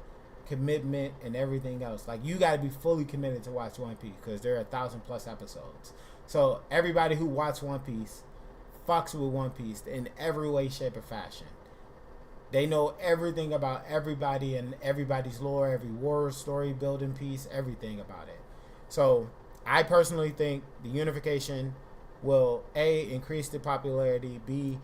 commitment, and everything else. Like, you got to be fully committed to watch One Piece because there are 1,000+ episodes. So everybody who watched One Piece fucks with One Piece in every way, shape, or fashion. They know everything about everybody and everybody's lore, every war story, building piece, everything about it. So I personally think the unification will A, increase the popularity, B,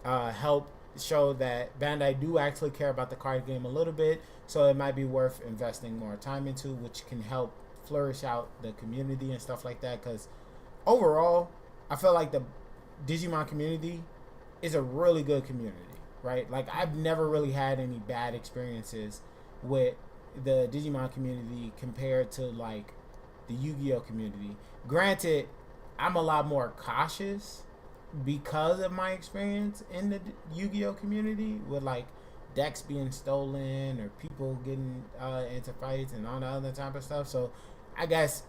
help show that Bandai do actually care about the card game a little bit, so it might be worth investing more time into, which can help flourish out the community and stuff like that. Because overall, I feel like the Digimon community is a really good community, right? Like, I've never really had any bad experiences with the Digimon community compared to like the Yu-Gi-Oh community. Granted, I'm a lot more cautious because of my experience in the Yu-Gi-Oh community with like decks being stolen or people getting into fights and all the other type of stuff. So I guess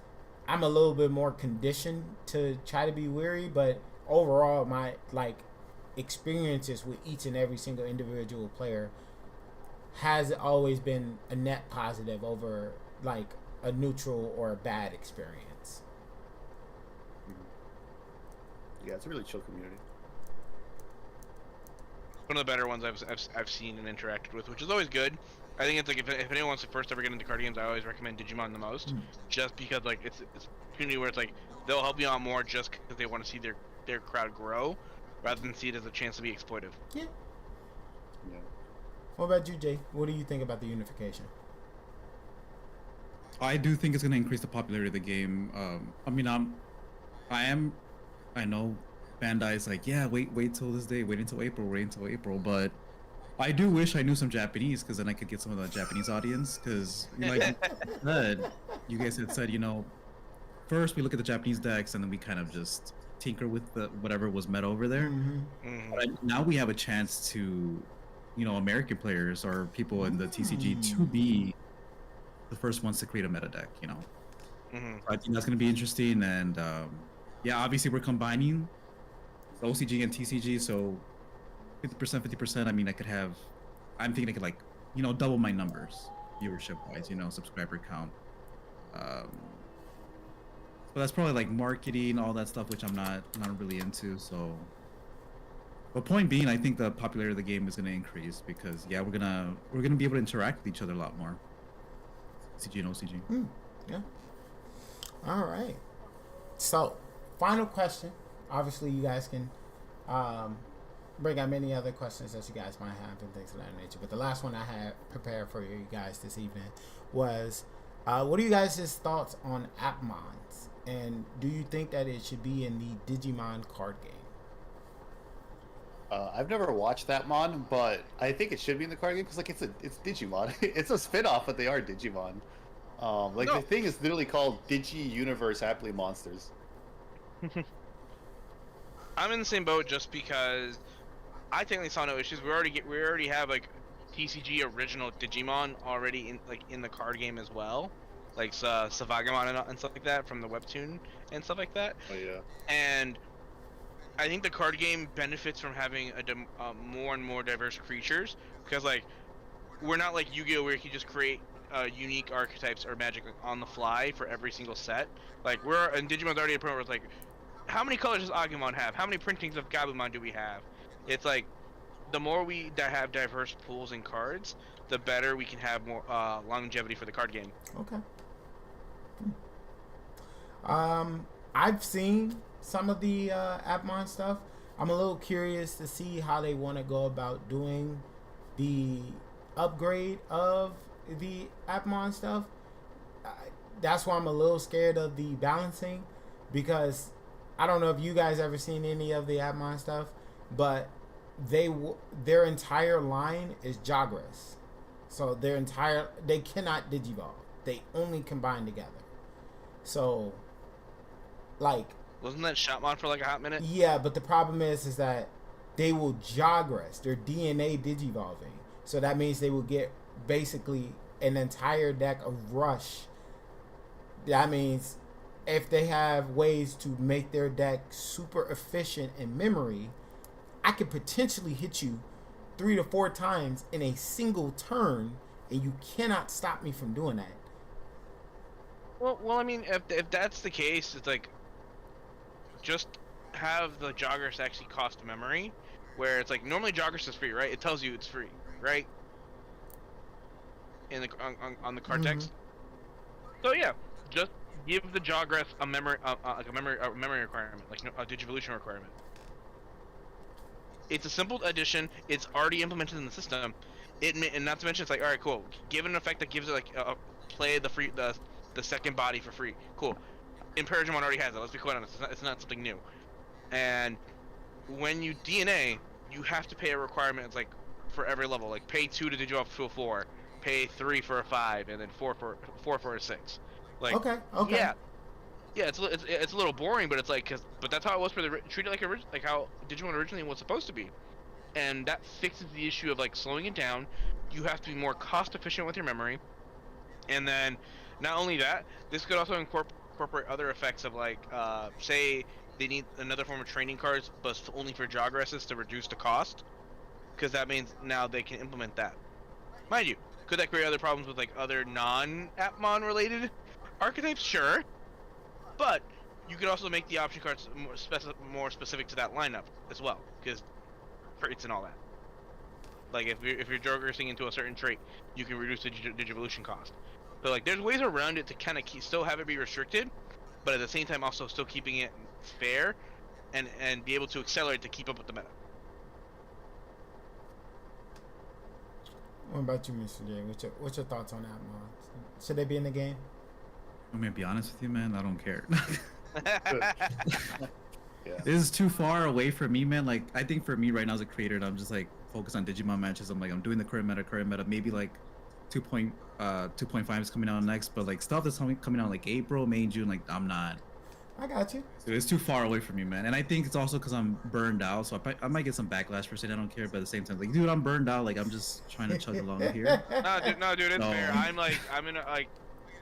I'm a little bit more conditioned to try to be wary, but overall my like experiences with each and every single individual player has always been a net positive over like a neutral or a bad experience. Yeah, it's a really chill community. One of the better ones I've seen and interacted with, which is always good. I think it's like if anyone wants to first ever get into card games, I always recommend Digimon the most, just because like it's a community where it's like they'll help you out more just because they want to see their crowd grow, rather than see it as a chance to be exploitive. Yeah. Yeah. What about you, Jay? What do you think about the unification? I do think it's going to increase the popularity of the game. I mean, I know Bandai's like, yeah, wait till this day, wait until April, but I do wish I knew some Japanese, because then I could get some of the Japanese audience, because you guys had said, first we look at the Japanese decks and then we kind of just tinker with whatever was meta over there. But now we have a chance to, American players or people in the TCG to be the first ones to create a meta deck, I think that's going to be interesting. And yeah, obviously we're combining the OCG and TCG, so 50%. I mean, I'm thinking I could, like, double my numbers viewership wise, subscriber count. But that's probably like marketing, all that stuff, which I'm not really into. So, but point being, I think the popularity of the game is going to increase, because yeah, we're gonna be able to interact with each other a lot more. CG and OCG. Yeah. All right. So, final question. Obviously, you guys can bring out many other questions that you guys might have and things of that nature. But the last one I had prepared for you guys this evening was, what are you guys' thoughts on Appmons? And do you think that it should be in the Digimon card game? I've never watched that mon, but I think it should be in the card game, because like it's Digimon. It's a spin-off, but they are Digimon. The thing is literally called Digi Universe Happily Monsters. I'm in the same boat, just because I technically saw no issues. We already have like TCG original Digimon already in the card game as well, like Savagamon and stuff like that from the webtoon and stuff like that. Oh yeah. And I think the card game benefits from having more and more diverse creatures, because like we're not like Yu-Gi-Oh, where you can just create unique archetypes or magic on the fly for every single set. Like Digimon's already a point where it's like, how many colors does Agumon have? How many printings of Gabumon do we have? It's like, the more we have diverse pools and cards, the better we can have more longevity for the card game. Okay. I've seen some of the Appmon stuff. I'm a little curious to see how they want to go about doing the upgrade of the Appmon stuff. That's why I'm a little scared of the balancing, because I don't know if you guys ever seen any of the Appmon stuff, but their entire line is Jagras. So they cannot digivolve. They only combine together. So, like, wasn't that Shotmon for like a hot minute? Yeah, but the problem is that they will Jagras. Their DNA digivolving. So that means they will get basically an entire deck of Rush. That means if they have ways to make their deck super efficient in memory, I could potentially hit you 3 to 4 times in a single turn, and you cannot stop me from doing that. Well, I mean, if that's the case, it's like, just have the joggers actually cost memory, where it's like, normally joggers is free, right? It tells you it's free, right? In the on the card text. So yeah, just give the joggers a memory requirement, like a Digivolution requirement. It's a simple addition. It's already implemented in the system. And not to mention, it's like, all right, cool. Give it an effect that gives it like play the second body for free. Cool. Imperagemon already has it. Let's be quite honest. It's not something new. And when you DNA, you have to pay a requirement. It's like for every level, like pay 2 to Digivolve to a 4, pay 3 for a 5, and then 4 for a 6. Like, okay. Yeah, it's a little boring, but it's like, but that's how it was for treat it like how Digimon originally was supposed to be, and that fixes the issue of like slowing it down. You have to be more cost efficient with your memory, and then not only that, this could also incorporate other effects of like, say they need another form of training cards, but only for Jogresses to reduce the cost, because that means now they can implement that. Mind you, could that create other problems with like other non-Appmon related archetypes? Sure. But you could also make the option cards more specific to that lineup as well, because traits and all that. Like if you're progressing into a certain trait, you can reduce the Digivolution cost. So like there's ways around it to kind of still have it be restricted, but at the same time also still keeping it fair, and be able to accelerate to keep up with the meta. What about you, Mr. J? What's your thoughts on that, man? Should they be in the game? I'm gonna be honest with you, man. I don't care. Yeah. This is too far away for me, man. Like, I think for me right now as a creator, I'm just like focused on Digimon matches. I'm doing the current meta. Maybe like 2.5 is coming out next, but like stuff that's coming out like April, May, June. Like, I'm not. I got you. Dude, it's too far away from me, man. And I think it's also because I'm burned out, so I might get some backlash for saying I don't care. But at the same time, like, dude, I'm burned out. Like, I'm just trying to chug along here. No, dude, it's No. fair. I'm in a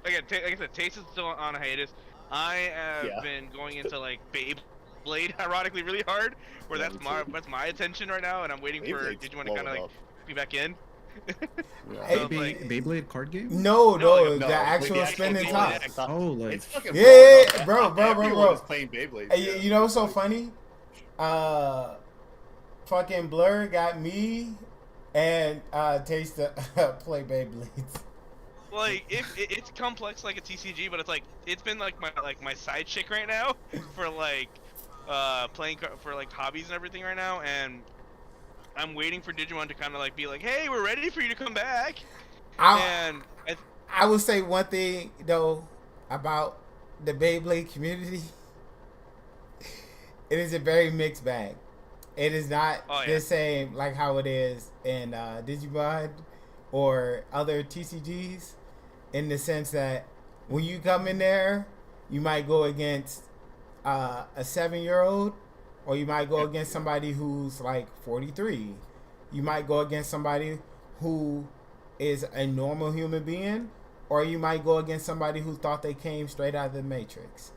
again, like I said, Taste is still on a hiatus. I have been going into like Beyblade, ironically, really hard. Where Yeah, that's my attention right now, and I'm waiting for Beyblade's Digimon to kind of like be back in. Yeah. Hey, So it's like, Beyblade card game? No, No, the actual spinning top. Oh, like It's fucking Yeah, fun. bro. Everyone is playing Beyblade. Hey, you know what's so funny? Fucking Blur got me and Taste to play Beyblades. like it's complex like a TCG, but it's like it's been like my side chick right now for like playing for like hobbies and everything right now, and I'm waiting for Digimon to kind of like be like, hey, we're ready for you to come back. And I would say one thing though about the Beyblade community. It is a very mixed bag. It is not the same like how it is in Digimon or other TCGs, in the sense that when you come in there, you might go against a 7-year-old, or you might go against somebody who's like 43. You might go against somebody who is a normal human being, or you might go against somebody who thought they came straight out of the Matrix.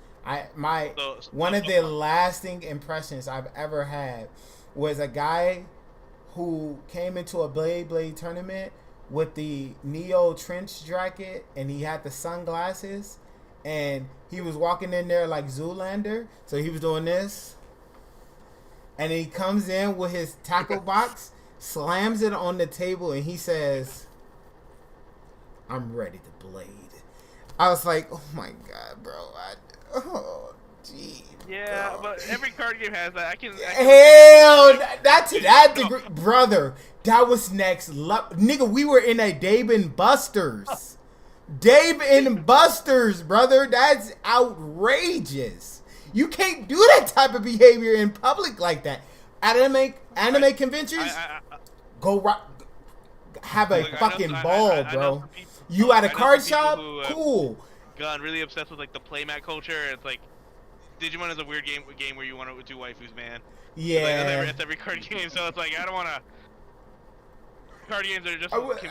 One of the lasting impressions I've ever had was a guy who came into a Blade tournament with the Neo trench jacket, and he had the sunglasses, and he was walking in there like Zoolander. So he was doing this, and he comes in with his tackle box, slams it on the table, and he says, "I'm ready to blade." I was like, "Oh my god, bro! Oh, gee." Yeah, bro. but every card game has that. I can Hell, not to that degree, brother. That was next level, nigga. We were in a Dave and Buster's, brother. That's outrageous. You can't do that type of behavior in public like that. Anime conventions, have a fucking ball, bro. You at a card shop, cool. Gone really obsessed with like the playmat culture. It's like Digimon is a weird game where you want to do waifus, man. Yeah. It's every card game, so it's like I don't want to. Card games are just look.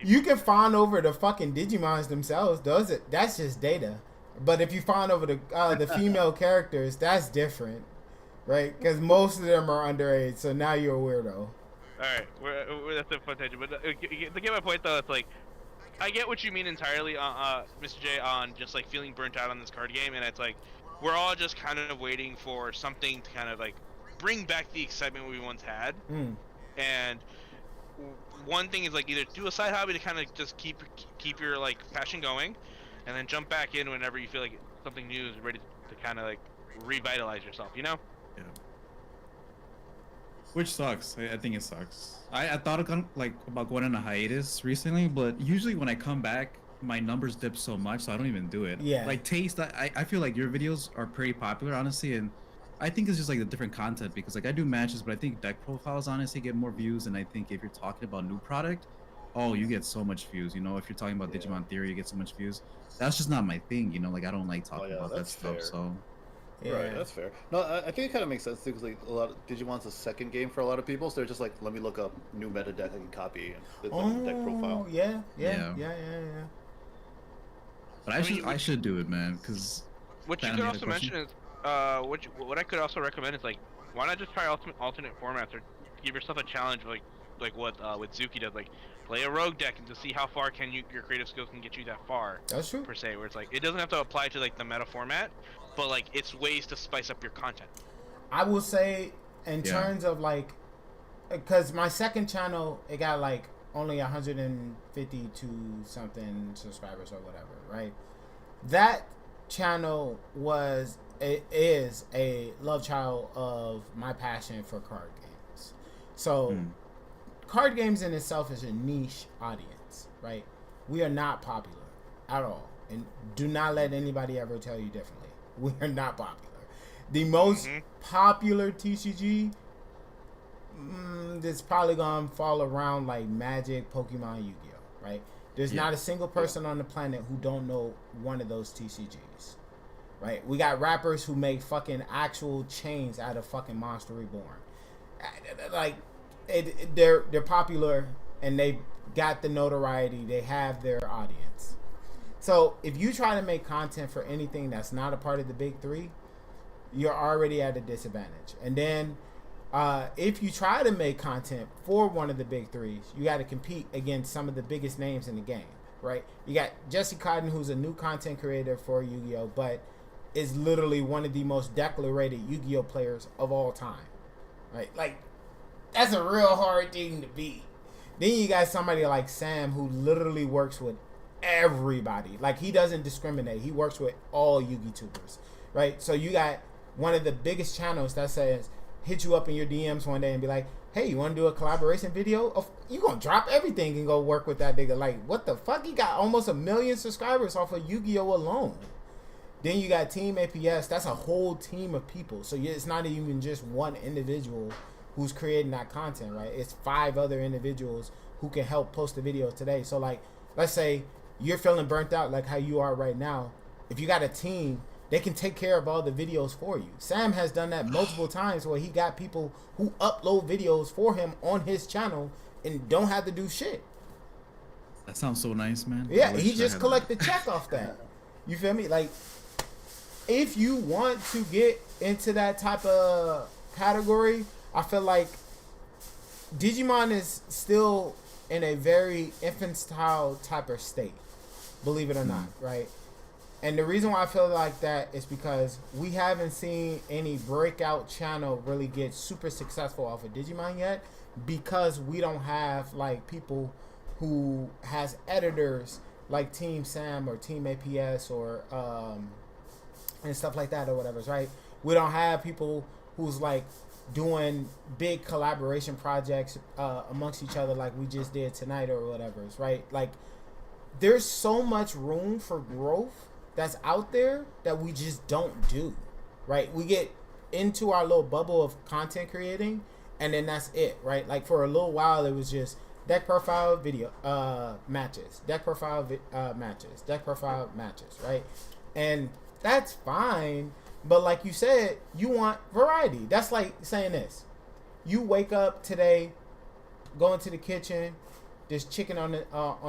You can fawn over the fucking Digimons themselves. That's just data. But if you fawn over the female characters, that's different, right? Because most of them are underage. So now you're a weirdo. All right, that's a fun tangent. But to get my point though, it's like I get what you mean entirely, Mr. J, on just like feeling burnt out on this card game, and it's like we're all just kind of waiting for something to kind of like bring back the excitement we once had. And one thing is like either do a side hobby to kind of just keep your like passion going, and then jump back in whenever you feel like something new is ready to kind of like revitalize yourself, you know? Yeah. Which sucks. I think it sucks. I thought about going on a hiatus recently, but usually when I come back, my numbers dip so much, so I don't even do it. Yeah. Like Taste, I feel like your videos are pretty popular, honestly, and I think it's just like the different content, because like I do matches, but I think deck profiles honestly get more views, and I think if you're talking about new product, oh, you get so much views. You know, if you're talking about Digimon Theory, you get so much views. That's just not my thing. You know, like I don't like talking about that stuff. Fair. So. Yeah. Right, that's fair. No, I think it kind of makes sense too, because like a lot of Digimon's a second game for a lot of people, so they're just like, let me look up new meta deck I can copy and the deck profile. Yeah. But I should do it, man, because. What you could also mention is, what I could also recommend is like, why not just try alternate formats, or give yourself a challenge like what with Zuki does, like play a rogue deck and to see how far your creative skills can get you that far. That's true. Per se, where it's like it doesn't have to apply to like the meta format, but like it's ways to spice up your content. I will say in terms of like because my second channel, it got like only 152 something subscribers or whatever, right? That channel is a love child of my passion for card games. So card games in itself is a niche audience, right? We are not popular at all, and do not let anybody ever tell you differently. We are not popular. The most popular TCG that's probably gonna fall around like Magic, Pokemon, Yu-Gi-Oh, right? There's not a single person on the planet who don't know one of those TCGs, right? We got rappers who make fucking actual chains out of fucking Monster Reborn. Like, they're popular and they got the notoriety. They have their audience. So if you try to make content for anything that's not a part of the big three, you're already at a disadvantage. And then if you try to make content for one of the big threes, you got to compete against some of the biggest names in the game, right? You got Jesse Cotton, who's a new content creator for Yu-Gi-Oh, but is literally one of the most decorated Yu-Gi-Oh players of all time, right? Like, that's a real hard thing to beat. Then you got somebody like Sam, who literally works with everybody. Like, he doesn't discriminate. He works with all Yu-Gi tubers, right? So you got one of the biggest channels that says, hit you up in your DMs one day and be like, hey, you want to do a collaboration video? You gonna drop everything and go work with that nigga. Like, what the fuck? He got almost 1 million subscribers off of Yu-Gi-Oh alone. Then you got Team APS. That's a whole team of people. So it's not even just one individual who's creating that content, right? It's 5 other individuals who can help post the video today. So, like, let's say you're feeling burnt out like how you are right now. If you got a team, they can take care of all the videos for you. Sam has done that multiple times where he got people who upload videos for him on his channel and don't have to do shit. That sounds so nice, man. Yeah, he just collect the check off that. You feel me? Like, if you want to get into that type of category, I feel like Digimon is still in a very infantile type of state, believe it or not, right? And the reason why I feel like that is because we haven't seen any breakout channel really get super successful off of Digimon yet, because we don't have like people who has editors like Team Sam or Team APS or and stuff like that or whatever, right? We don't have people who's like doing big collaboration projects amongst each other like we just did tonight or whatever, right? Like, there's so much room for growth that's out there that we just don't do, right? We get into our little bubble of content creating, and then that's it, right? Like, for a little while, it was just deck profile video matches, deck profile matches, deck profile matches, right? And that's fine, but like you said, you want variety. That's like saying this: you wake up today, go into the kitchen, there's chicken on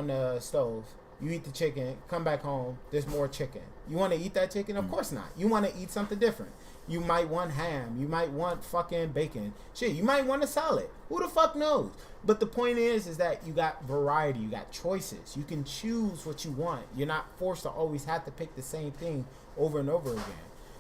the stove. You eat the chicken, come back home, there's more chicken. You want to eat that chicken? Of course not. You want to eat something different. You might want ham. You might want fucking bacon. Shit, you might want a salad. Who the fuck knows? But the point is that you got variety. You got choices. You can choose what you want. You're not forced to always have to pick the same thing over and over again.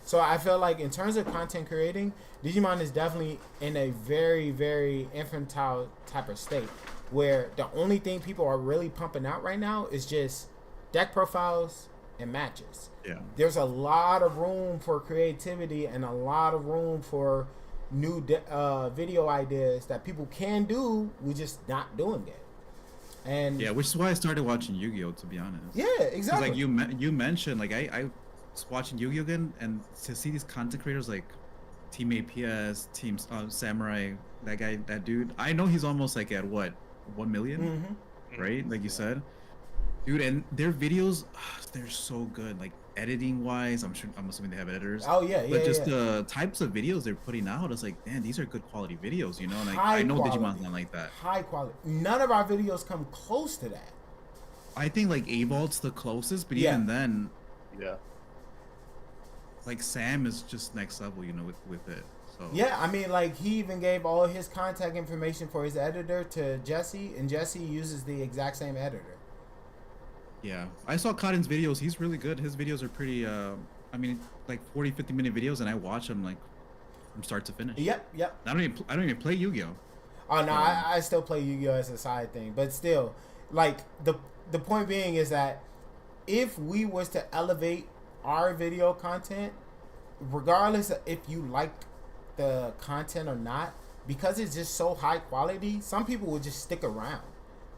So I feel like in terms of content creating, Digimon is definitely in a very, very infantile type of state, where the only thing people are really pumping out right now is just deck profiles and matches. Yeah. There's a lot of room for creativity and a lot of room for new video ideas that people can do. We're just not doing it. And yeah, which is why I started watching Yu-Gi-Oh, to be honest. Yeah, exactly. Like you mentioned, like I was watching Yu-Gi-Oh again, and to see these content creators like Team APS, Team Samurai, that guy, that dude, I know he's almost like at what, 1 million, right? Like you said, dude, and their videos, they're so good. Like, editing wise, I'm assuming they have editors. Oh yeah, but just the types of videos they're putting out, it's like, man, these are good quality videos, you know. And I know Digimon's not like that. High quality. None of our videos come close to that. I think like A-Vault's the closest, but even then, yeah, like Sam is just next level, you know, with it. So yeah, I mean, like, he even gave all his contact information for his editor to Jesse, and Jesse uses the exact same editor. Yeah, I saw Cotton's videos. He's really good. His videos are pretty, I mean, like 40-50 minute videos, and I watch them like from start to finish. Yep. I don't even play Yu-Gi-Oh. Oh no, I still play Yu-Gi-Oh as a side thing, but still, like the point being is that if we was to elevate our video content, regardless of if you like the content or not, because it's just so high quality, some people will just stick around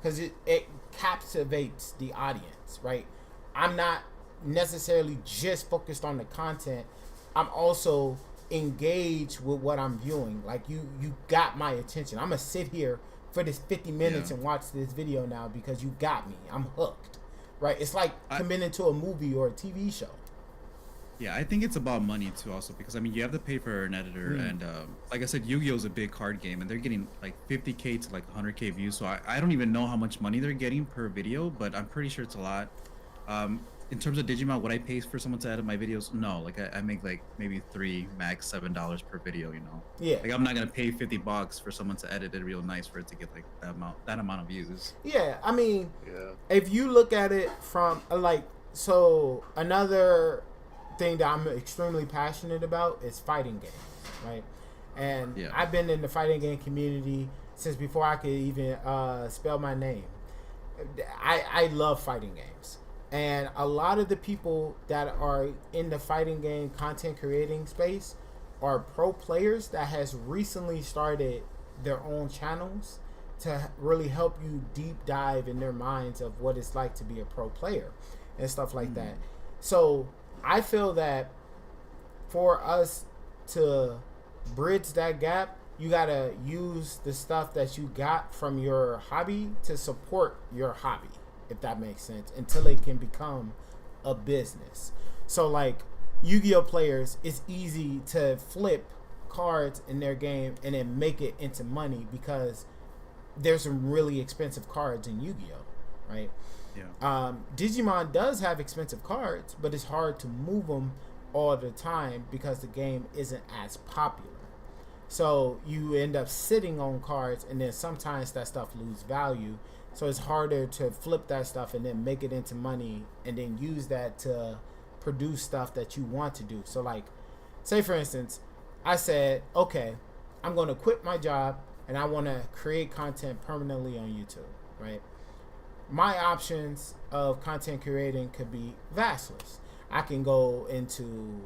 because it captivates the audience, right? I'm not necessarily just focused on the content. I'm also engaged with what I'm viewing. Like you got my attention. I'm gonna sit here for this 50 minutes and watch this video now because you got me. I'm hooked, right? It's like committing to a movie or a TV show. Yeah, I think it's about money too, also, because I mean you have to pay for an editor, and like I said, Yu-Gi-Oh is a big card game, and they're getting like 50K to like 100K views. So I don't even know how much money they're getting per video, but I'm pretty sure it's a lot. In terms of Digimon, would I pay for someone to edit my videos? No, like I make like maybe $3, max $7 per video, you know? Yeah. Like I'm not gonna pay $50 for someone to edit it real nice for it to get like that amount of views. Yeah, I mean, if you look at it from so another thing that I'm extremely passionate about is fighting games, right? And I've been in the fighting game community since before I could even spell my name. I love fighting games. And a lot of the people that are in the fighting game content creating space are pro players that has recently started their own channels to really help you deep dive in their minds of what it's like to be a pro player and stuff like that. So I feel that for us to bridge that gap, you gotta use the stuff that you got from your hobby to support your hobby, if that makes sense, until it can become a business. So like Yu-Gi-Oh players, it's easy to flip cards in their game and then make it into money because there's some really expensive cards in Yu-Gi-Oh, right? Yeah. Digimon does have expensive cards, but it's hard to move them all the time because the game isn't as popular. So you end up sitting on cards, and then sometimes that stuff lose value. So it's harder to flip that stuff and then make it into money and then use that to produce stuff that you want to do. So like, say for instance, I said, okay, I'm going to quit my job and I want to create content permanently on YouTube, right? My options of content creating could be vastless. I can go into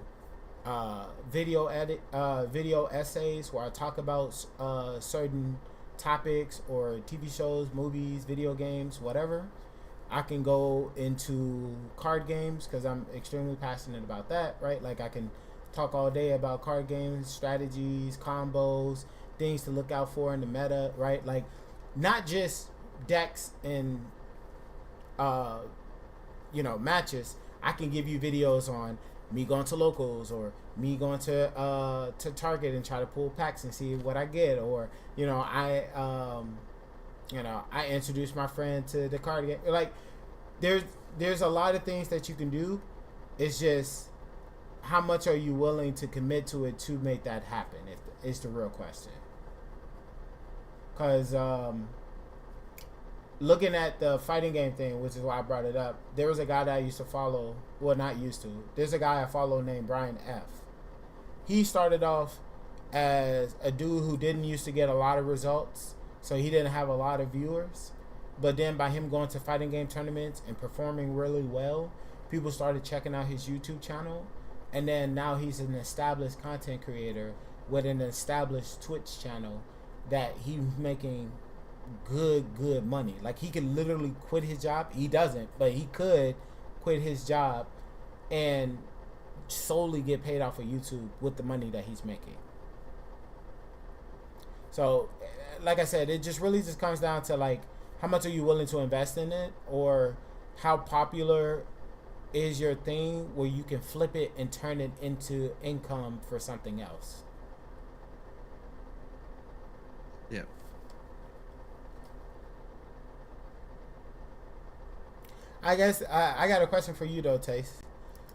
video essays where I talk about certain topics or TV shows, movies, video games, whatever. I can go into card games because I'm extremely passionate about that, right? Like I can talk all day about card games, strategies, combos, things to look out for in the meta, right? Like not just decks and matches. I can give you videos on me going to locals or me going to Target and try to pull packs and see what I get, or I introduce my friend to the card game. Like there's a lot of things that you can do. It's just how much are you willing to commit to it to make that happen? Is the real question. Because looking at the fighting game thing, which is why I brought it up, there was a guy that I used to follow. Well, not used to. There's a guy I follow named Brian F. He started off as a dude who didn't used to get a lot of results, so he didn't have a lot of viewers. But then by him going to fighting game tournaments and performing really well, people started checking out his YouTube channel. And then now he's an established content creator with an established Twitch channel that he's making good money. Like he could literally quit his job. He doesn't, but he could quit his job and solely get paid off of YouTube with the money that he's making. So like I said, it just really just comes down to like how much are you willing to invest in it, or how popular is your thing where you can flip it and turn it into income for something else. Yeah. I guess I got a question for you though, Taste.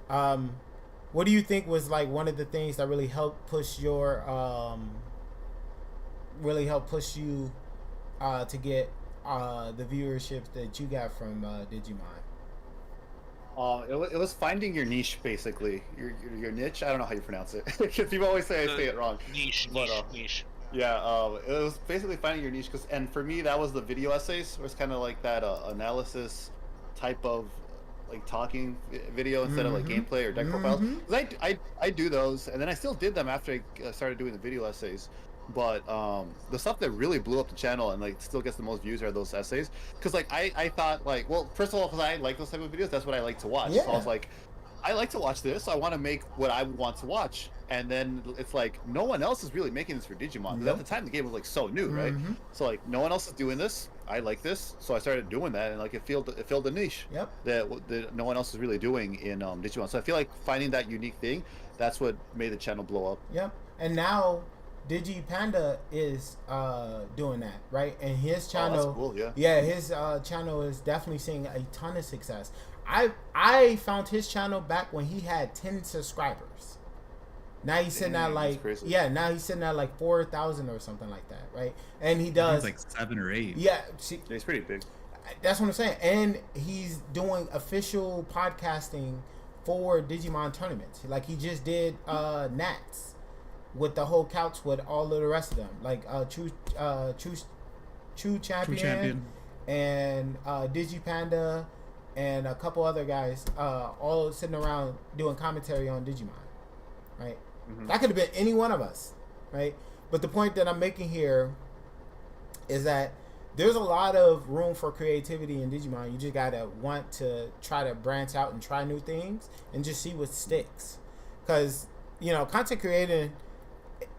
What do you think was like one of the things that really helped push your to get the viewership that you got from Digimon? It was finding your niche, basically. Your niche. I don't know how you pronounce it. Because people always say I say it wrong. Niche. Yeah, it was basically finding your niche. And for me, that was the video essays. Where it's kind of like that analysis type of like talking video instead of like gameplay or deck profiles. 'Cause I do those, and then I still did them after I started doing the video essays. But the stuff that really blew up the channel and like still gets the most views are those essays. Because like I thought like, well, first of all, because I like those type of videos, that's what I like to watch. Yeah. So I was like, I like to watch this. So I want to make what I would want to watch. And then it's like no one else is really making this for Digimon. 'Cause at the time the game was like so new, right? So like no one else is doing this. I like this, so I started doing that, and like it filled a niche that no one else is really doing in Digimon. So I feel like finding that unique thing, that's what made the channel blow up. Yep. And now DigiPanda is doing that, right? And his channel, that's cool, yeah. Yeah, his channel is definitely seeing a ton of success. I found his channel back when he had 10 subscribers. Now he's sitting at like now he's sitting at like 4,000 or something like that, right? And he does like 7 or 8. Yeah, see, he's pretty big. That's what I'm saying. And he's doing official podcasting for Digimon tournaments. Like he just did Nats with the whole couch with all of the rest of them, like True Champion and DigiPanda and a couple other guys, all sitting around doing commentary on Digimon, right? That could have been any one of us, right? But the point that I'm making here is that there's a lot of room for creativity in Digimon. You just gotta want to try to branch out and try new things and just see what sticks. Because, you know, content creating,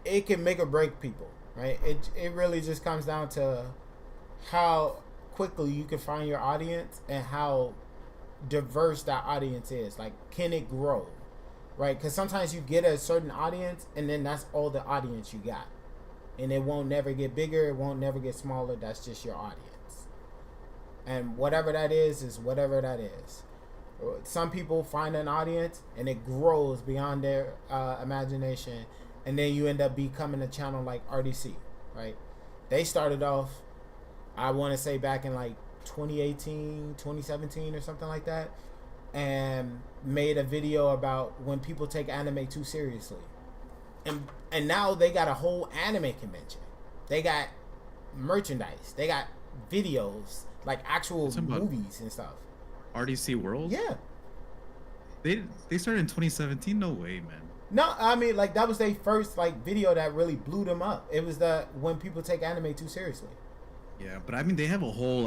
it can make or break people, right? It really just comes down to how quickly you can find your audience and how diverse that audience is. Like, can it grow? Right? Because sometimes you get a certain audience and then that's all the audience you got. And it won't never get bigger. It won't never get smaller. That's just your audience. And whatever that is whatever that is. Some people find an audience and it grows beyond their imagination. And then you end up becoming a channel like RDC, right? They started off, I want to say back in like 2018, 2017 or something like that. And made a video about when people take anime too seriously. And now they got a whole anime convention. They got merchandise. They got videos, like actual movies and stuff. RDC World? Yeah. They started in 2017? No way, man. No, I mean, like, that was their first, like, video that really blew them up. It was the when people take anime too seriously. Yeah, but I mean, they have a whole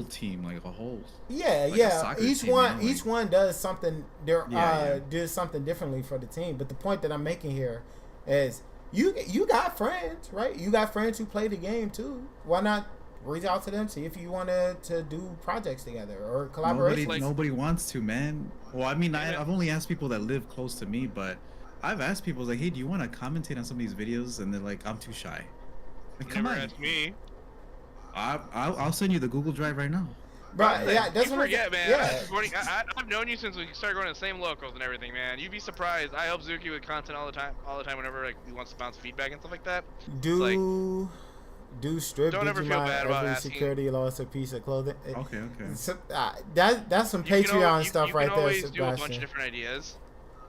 team, like a whole. Yeah, like yeah. Each team, one, you know, each one does something. Does something differently for the team. But the point that I'm making here is, you got friends, right? You got friends who play the game too. Why not reach out to them, see if you wanted to do projects together or collaboration? Nobody wants to, man. Well, I mean, I've only asked people that live close to me, but I've asked people like, hey, do you want to commentate on some of these videos? And they're like, I'm too shy. Like, come on. Ask me. I'll send you the Google Drive right now. Right, yeah, that's what man. Yeah. I've known you since we started going to the same locals and everything, man. You'd be surprised. I help Zuki with content all the time whenever like he wants to bounce feedback and stuff like that. Do strip don't ever feel bad about every asking. security lost a piece of clothing. Okay. So, that's some Patreon stuff right there. You can always do a bunch of different ideas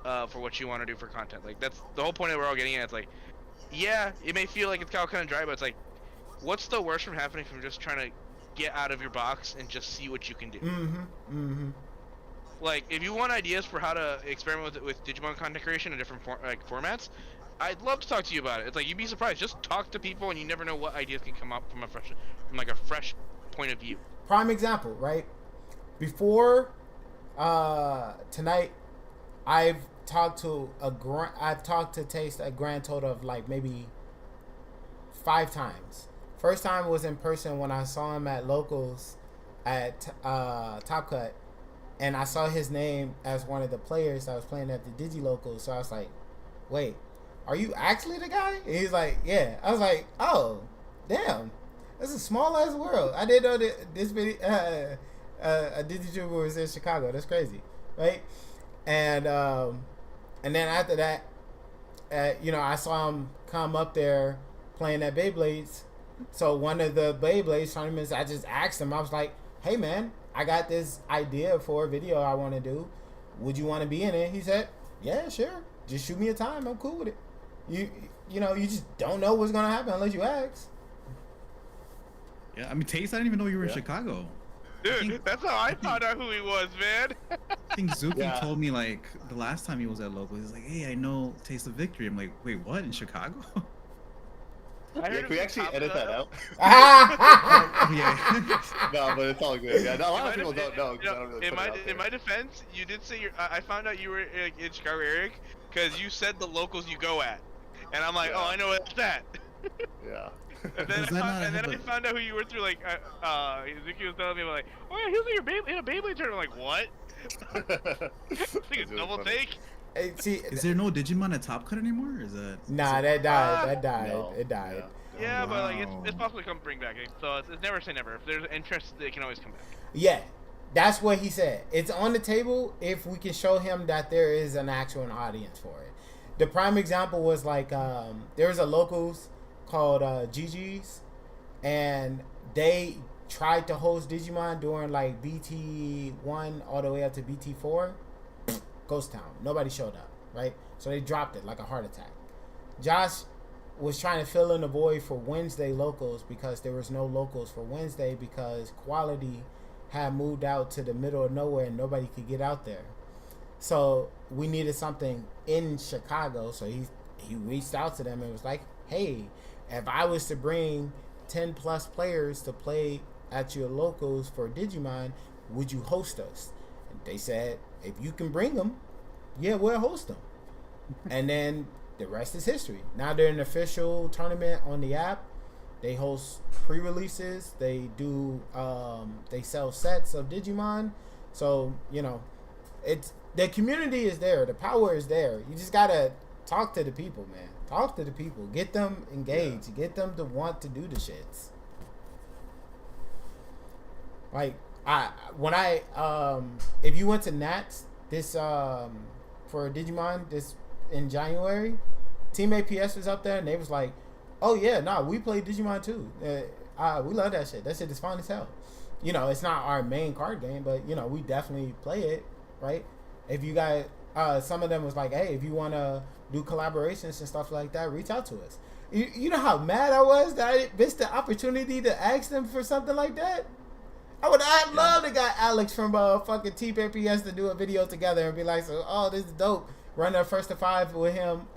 for what you want to do for content. Like, that's the whole point that we're all getting at. It's like, yeah, it may feel like it's kind of dry, but it's like, what's the worst from happening from just trying to get out of your box and just see what you can do? Like, if you want ideas for how to experiment with Digimon content creation in different formats, I'd love to talk to you about it. It's like, you'd be surprised. Just talk to people and you never know what ideas can come up from a fresh point of view. Prime example, right? Before tonight, I've talked to Taste a grand total of like maybe 5 times. First time was in person when I saw him at locals at Top Cut, and I saw his name as one of the players that was playing at the Digi Locals. So I was like, wait, are you actually the guy? And he's like, yeah. I was like, oh, damn. That's a small ass world. I didn't know that this video, a Digi was in Chicago. That's crazy, right? And then after that, I saw him come up there playing at Beyblades. So one of the Beyblades tournaments, I just asked him. I was like, hey man, I got this idea for a video I want to do. Would you want to be in it? He said, yeah, sure. Just shoot me a time. I'm cool with it. You know, you just don't know what's gonna happen unless you ask. Yeah, I mean, Taste, I didn't even know you were in Chicago. Dude, that's how I found out who he was, man. I think Zuki told me, like, the last time he was at local, he's like, hey, I know Taste of Victory. I'm like, wait, what? In Chicago? Can we actually edit that out? Yeah. No, but it's all good. Yeah, no, a lot of people don't know. In my defense, you did say I found out you were in Chicago, Eric, because you said the locals you go at, and I'm like, oh, I know what's that. Yeah. And then I found out who you were through, like, Zuki was telling me, like, oh yeah, he was in a Beyblade tournament. I'm like, what? I think it's double take. Hey, see, is there no Digimon at Top Cut anymore? Is that? Nah, that died. No. It died. Yeah, but like it's possible to come bring back. So it's never say never. If there's interest, they can always come back. Yeah, that's what he said. It's on the table if we can show him that there is an actual audience for it. The prime example was like there's a locals called GG's, and they tried to host Digimon during like BT1 all the way up to BT4. Ghost town. Nobody showed up, right? So they dropped it like a heart attack. Josh was trying to fill in the void for Wednesday locals because there was no locals for Wednesday because quality had moved out to the middle of nowhere and nobody could get out there. So we needed something in Chicago. So he reached out to them and was like, hey, if I was to bring 10 plus players to play at your locals for Digimon, would you host us? And they said, if you can bring them, yeah, we'll host them. And then the rest is history. Now they're an official tournament on the app. They host pre-releases. They do. They sell sets of Digimon. So you know, it's the community is there. The power is there. You just gotta talk to the people, man. Talk to the people. Get them engaged. Get them to want to do the shits. Like if you went to Nats this for Digimon this in January, Team APS was up there and they was like, oh yeah, nah, we play Digimon too. We love that shit. That shit is fun as hell. You know, it's not our main card game, but you know, we definitely play it, right? If you guys, some of them was like, hey, if you want to do collaborations and stuff like that, reach out to us. You know how mad I was that I missed the opportunity to ask them for something like that? I'd love to got Alex from fucking Team APS to do a video together and be like, so, oh, this is dope. Run a first to 5 with him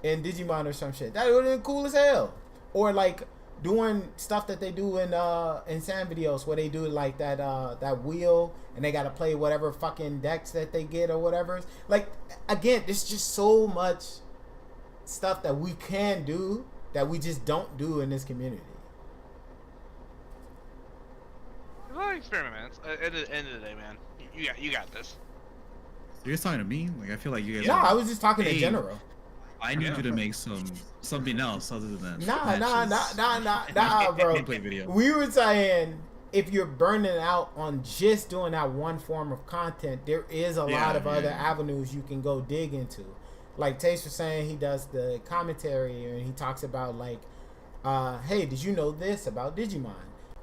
in Digimon or some shit. That would have been cool as hell. Or like doing stuff that they do in Sam videos where they do like that wheel and they gotta play whatever fucking decks that they get or whatever. Like again, there's just so much stuff that we can do that we just don't do in this community. It's not an experiment, man. At the end of the day, man, you got this. You're just talking to me? Like I feel like you guys. No, I was just talking in general. I need you to make something else other than nah, bro. Video. We were saying if you're burning out on just doing that one form of content, there is a lot of other avenues you can go dig into. Like Taste was saying, he does the commentary and he talks about like, hey, did you know this about Digimon?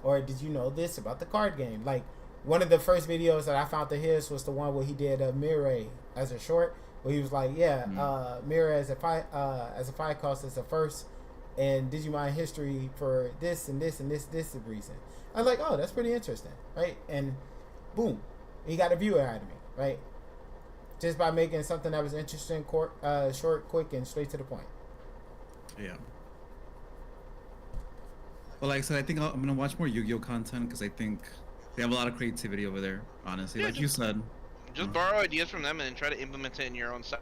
Or did you know this about the card game? Like one of the first videos that I found of his was the one where he did Mirai as a short. Where he was like, Mira as a five cost is the first in Digimon history for this and this and this reason. I was like, oh, that's pretty interesting, right? And boom, he got a viewer out of me, right? Just by making something that was interesting, short, quick, and straight to the point. Yeah. Well, like I said, I think I'm gonna watch more Yu-Gi-Oh content because I think they have a lot of creativity over there. Honestly, like you said. Just borrow ideas from them and then try to implement it in your own site.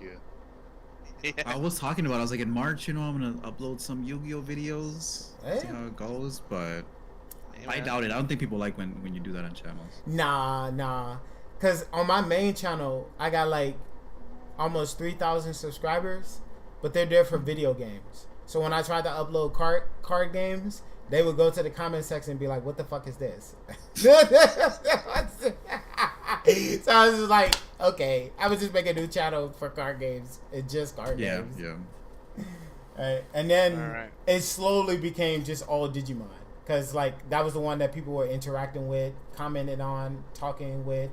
Yeah. I was talking about, I was like, in March, you know, I'm gonna upload some Yu-Gi-Oh videos, see how it goes, but I doubt it. I don't think people like when you do that on channels. Nah. Because on my main channel, I got like almost 3,000 subscribers, but they're there for video games. So when I tried to upload card games, they would go to the comment section and be like, what the fuck is this? So I was just like, okay, I was just making a new channel for card games. It's just card games. Yeah. Right. And then it slowly became just all Digimon. Because like that was the one that people were interacting with, commenting on, talking with,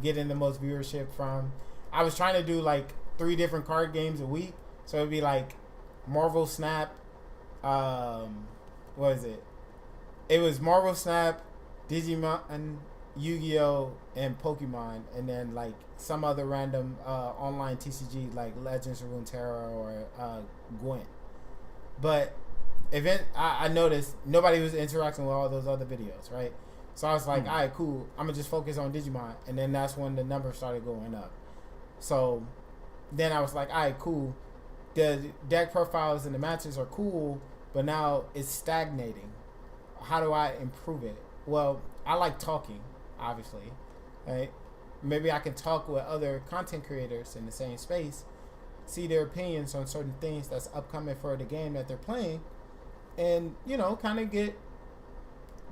getting the most viewership from. I was trying to do like 3 different card games a week, so it'd be like Marvel Snap. What is it? It was Marvel Snap, Digimon, and Yu-Gi-Oh, and Pokemon, and then like some other random online TCG like Legends of Runeterra or Gwent. But I noticed nobody was interacting with all those other videos, right? So I was like, all right, cool. I'm gonna just focus on Digimon, and then that's when the numbers started going up. So then I was like, all right, cool. The deck profiles and the matches are cool, but now it's stagnating. How do I improve it? Well, I like talking, obviously, right? Maybe I can talk with other content creators in the same space, see their opinions on certain things that's upcoming for the game that they're playing, and, you know, kind of get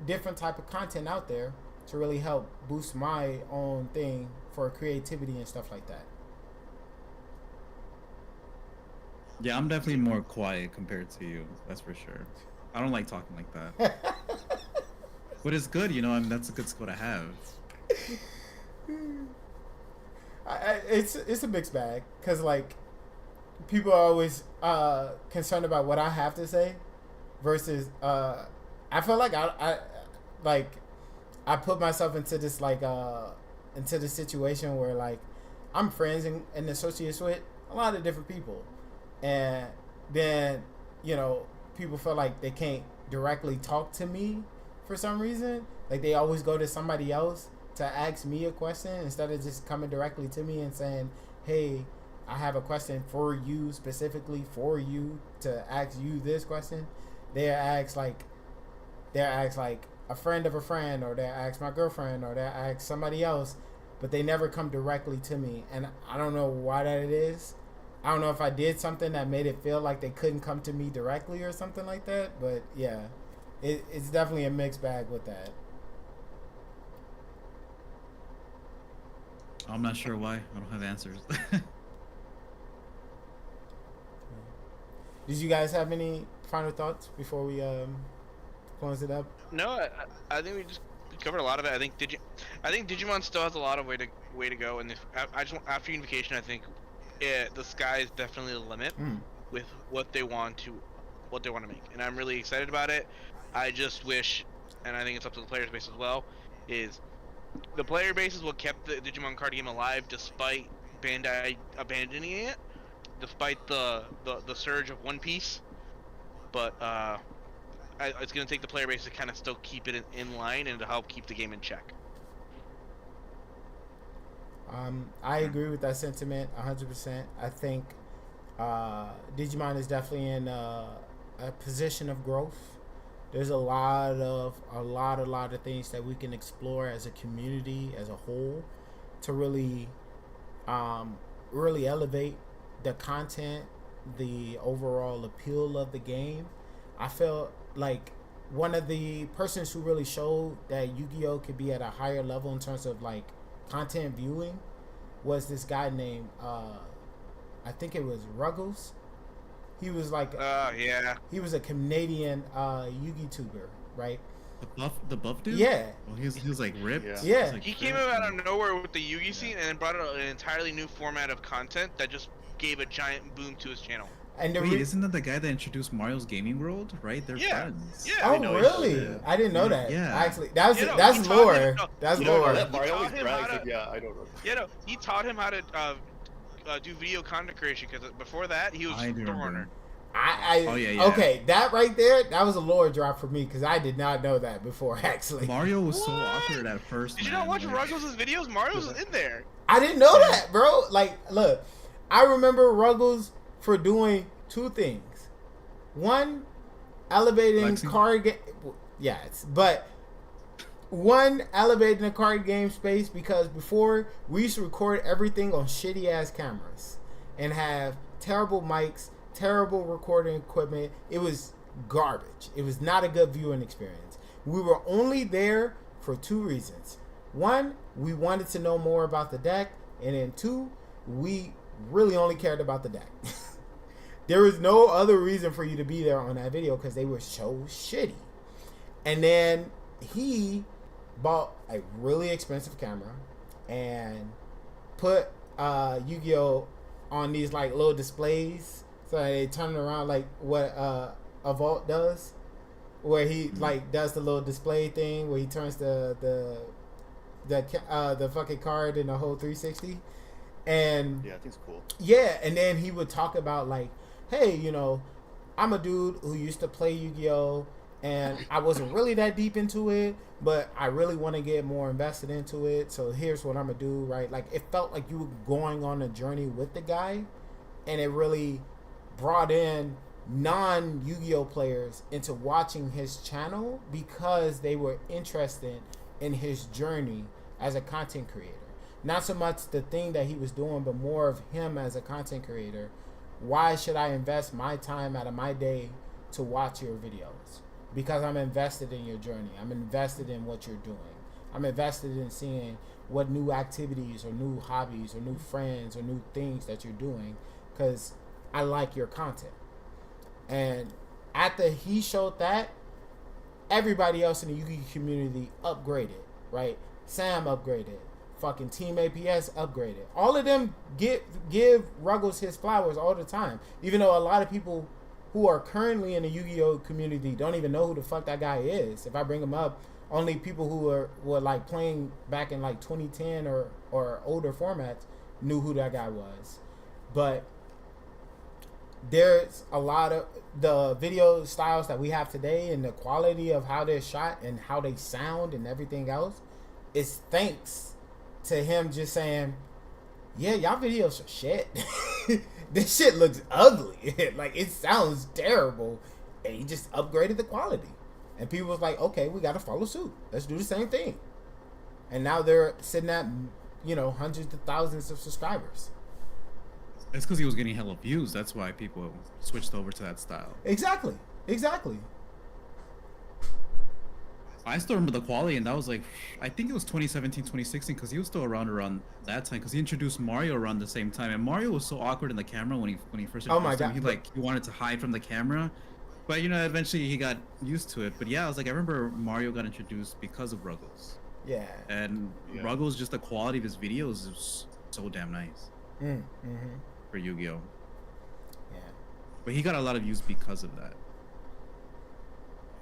different type of content out there to really help boost my own thing for creativity and stuff like that. Yeah, I'm definitely more quiet compared to you. That's for sure. I don't like talking like that. But it's good, you know. I mean, that's a good skill to have. It's a mixed bag because like people are always concerned about what I have to say versus I feel like I put myself into this like into the situation where like I'm friends and associates with a lot of different people, and then, you know, people feel like they can't directly talk to me for some reason. Like they always go to somebody else to ask me a question instead of just coming directly to me and saying, hey, I have a question for you, specifically for you, to ask you this question. They'll ask like a friend of a friend, or they'll ask my girlfriend, or they'll ask somebody else, but they never come directly to me. And I don't know why that it is. I don't know if I did something that made it feel like they couldn't come to me directly or something like that. But yeah, it's definitely a mixed bag with that. I'm not sure why. I don't have answers. Did you guys have any final thoughts before we close it up? No, I think we covered a lot of it. I think Digimon still has a lot of way to go, and I just after unification, I think the sky is definitely the limit with what they want to make, and I'm really excited about it. I just wish, and I think it's up to the players base as well, is the player base is what kept the Digimon card game alive despite Bandai abandoning it, despite the surge of One Piece. But it's going to take the player base to kind of still keep it in line and to help keep the game in check. I agree with that sentiment 100%. I think Digimon is definitely in a position of growth. There's a lot of things that we can explore as a community as a whole to really elevate the content, the overall appeal of the game. I felt like one of the persons who really showed that Yu-Gi-Oh could be at a higher level in terms of like content viewing was this guy named I think it was Ruggles. He was like he was a Canadian Yu-Gi tuber, right? The buff dude? Yeah. Well, he was like ripped. Yeah. He came out of nowhere with the Yu-Gi scene and then brought out an entirely new format of content that just gave a giant boom to his channel. And wait, isn't that the guy that introduced Mario's Gaming World? Right? They're friends. Yeah. Oh, really? I didn't know that. Yeah. Actually, that's lore. That's lore. Mario always brags it. Yeah, I don't know. Yeah, no, he taught him how to do video content creation because before that he was Thorner. Okay, that right there, that was a lore drop for me because I did not know that before. Actually, Mario was so awkward at first. Did you not watch Ruggles' videos? Mario's in there. I didn't know that, bro. Like, look, I remember Ruggles for doing 2 things. One, elevating card game. Yes, but one, elevating the card game space because before we used to record everything on shitty ass cameras and have terrible mics, terrible recording equipment. It was garbage. It was not a good viewing experience. We were only there for 2 reasons. One, we wanted to know more about the deck, and then 2, we really only cared about the deck. There was no other reason for you to be there on that video because they were so shitty. And then he bought a really expensive camera and put Yu-Gi-Oh on these like little displays, so they turn it around like what a vault does, where he like does the little display thing where he turns the fucking card in the whole 360, and Yeah, I think it's cool. yeah, and then he would talk about like, hey, you know, I'm a dude who used to play Yu-Gi-Oh, and I wasn't really that deep into it, but I really want to get more invested into it. So here's what I'm gonna do, right? Like it felt like you were going on a journey with the guy, and it really brought in non-Yu-Gi-Oh players into watching his channel because they were interested in his journey as a content creator. Not so much the thing that he was doing, but more of him as a content creator. Why should I invest my time out of my day to watch your videos? Because I'm invested in your journey. I'm invested in what you're doing. I'm invested in seeing what new activities or new hobbies or new friends or new things that you're doing, because I like your content. And after he showed that, everybody else in the Yu-Gi community upgraded, right? Sam upgraded. Fucking Team APS upgraded. All of them give Ruggles his flowers all the time. Even though a lot of people who are currently in the Yu-Gi-Oh community don't even know who the fuck that guy is. If I bring him up, only people who were like playing back in like 2010 or older formats knew who that guy was. But there's a lot of the video styles that we have today and the quality of how they're shot and how they sound and everything else is thanks to him just saying, yeah, y'all videos are shit. This shit looks ugly. Like, it sounds terrible. And he just upgraded the quality. And people was like, okay, we got to follow suit. Let's do the same thing. And now they're sitting at, you know, hundreds of thousands of subscribers. It's because he was getting hella views. That's why people switched over to that style. Exactly. I still remember the quality, and that was like, I think it was 2017, 2016, because he was still around that time, because he introduced Mario around the same time, and Mario was so awkward in the camera when he first introduced Oh my God. him. He wanted to hide from the camera, but you know, eventually he got used to it. But yeah, I was like, I remember Mario got introduced because of Ruggles. Yeah. And Ruggles, just the quality of his videos is so damn nice for Yu-Gi-Oh. Yeah. But he got a lot of views because of that.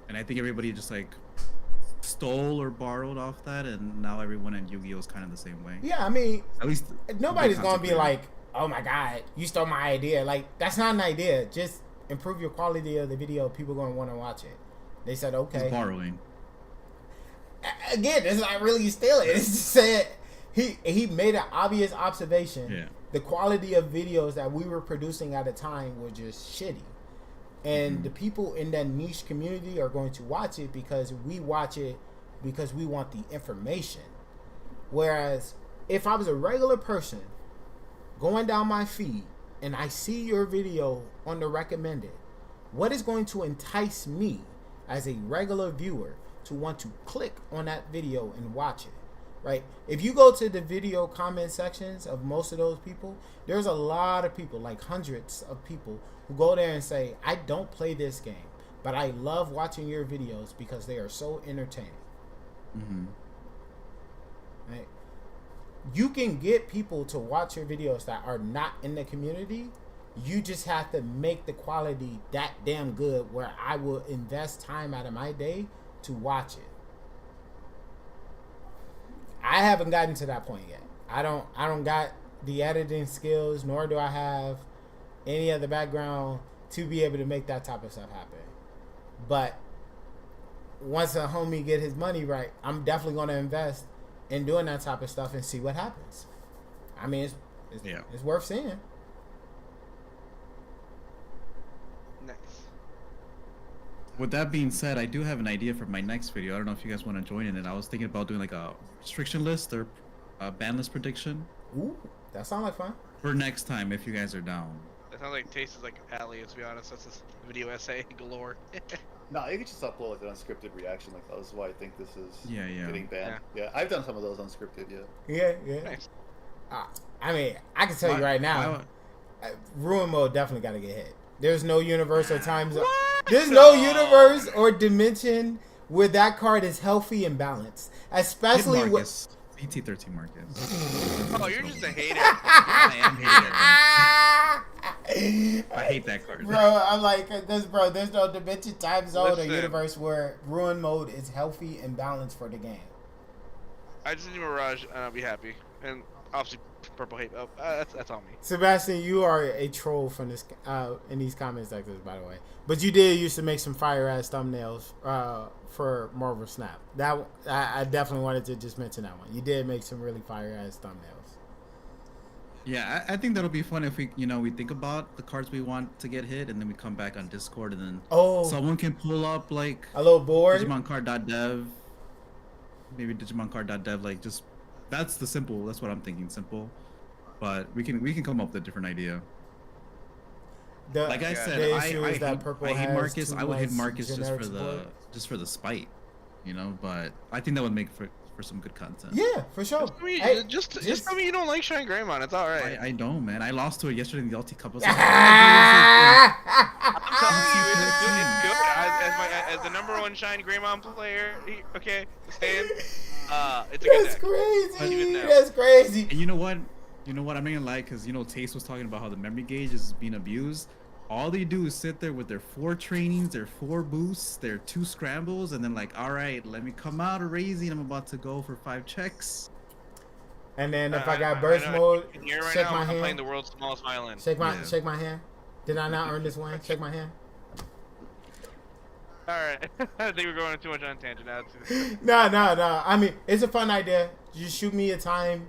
And I think everybody just like stole or borrowed off that, and now everyone in Yu-Gi-Oh is kind of the same way. Yeah, I mean, at least nobody's gonna be like, oh my God, you stole my idea. Like, that's not an idea. Just improve your quality of the video. People gonna want to watch it. They said, okay. He's borrowing. Again, it's not really stealing. It's just said he made an obvious observation. Yeah. The quality of videos that we were producing at the time were just shitty. And the people in that niche community are going to watch it because we watch it because we want the information. Whereas if I was a regular person going down my feed and I see your video on the recommended, what is going to entice me as a regular viewer to want to click on that video and watch it? Right? If you go to the video comment sections of most of those people, there's a lot of people, like hundreds of people, who go there and say, I don't play this game, but I love watching your videos because they are so entertaining. Right? You can get people to watch your videos that are not in the community. You just have to make the quality that damn good where I will invest time out of my day to watch it. I haven't gotten to that point yet. I don't got the editing skills, nor do I have any other background to be able to make that type of stuff happen. But once a homie get his money right, I'm definitely going to invest in doing that type of stuff and see what happens. I mean, it's worth seeing. Nice. With that being said, I do have an idea for my next video. I don't know if you guys want to join in it. I was thinking about doing like a restriction list or a ban list prediction. Ooh, that sounds like fun. For next time, if you guys are down. That sounds like Taste is like alley, to be honest. That's this video essay galore. No, you can just upload an unscripted reaction like that. That's why I think this is getting banned. Yeah. Yeah, I've done some of those unscripted, Yeah. Nice. I mean, I can tell you right now, Ruin Mode definitely got to get hit. There's no universe or time zone. There's no universe or dimension where that card is healthy and balanced. Especially with PT13 Marcus. Oh, you're just a hater. I am hater. I hate that card. Bro, I'm like, there's no dimension, time zone, Listen. or universe where ruin mode is healthy and balanced for the game. I just need Mirage, and I'll be happy. And obviously, purple hate. Oh, that's on me. Sebastian, you are a troll from this in these comment sections, by the way. But you did used to make some fire ass thumbnails for Marvel Snap. That I definitely wanted to just mention that one. You did make some really fire ass thumbnails. Yeah, I think that'll be fun if we, we think about the cards we want to get hit, and then we come back on Discord, and then someone can pull up like a little board. DigimonCard.dev, maybe DigimonCard.dev, like just that's what I'm thinking, simple. But we can come up with a different idea. Like I said, I hate Marcus. I would hit Marcus just for the spite, But I think that would make for some good content. Yeah, for sure. Just tell me you don't like Shine Greymon. It's all right. I don't, man. I lost to it yesterday in the LT Cup. I was I'm telling you, it's good. As the #1 Shine Greymon player, okay, stand. It's a good deck. Crazy. That's crazy. And you know what? I'm not gonna lie, because Taste was talking about how the memory gauge is being abused. All they do is sit there with their 4 trainings, their 4 boosts, their 2 scrambles, and then like, all right, let me come out of raising. I'm about to go for 5 checks. And then if I got burst mode, shake my hand. I'm playing the world's smallest violin. Shake my hand. Did I not earn this win? Shake my hand. All right. I think we're going too much on tangent now. No. I mean, it's a fun idea. Just shoot me a time,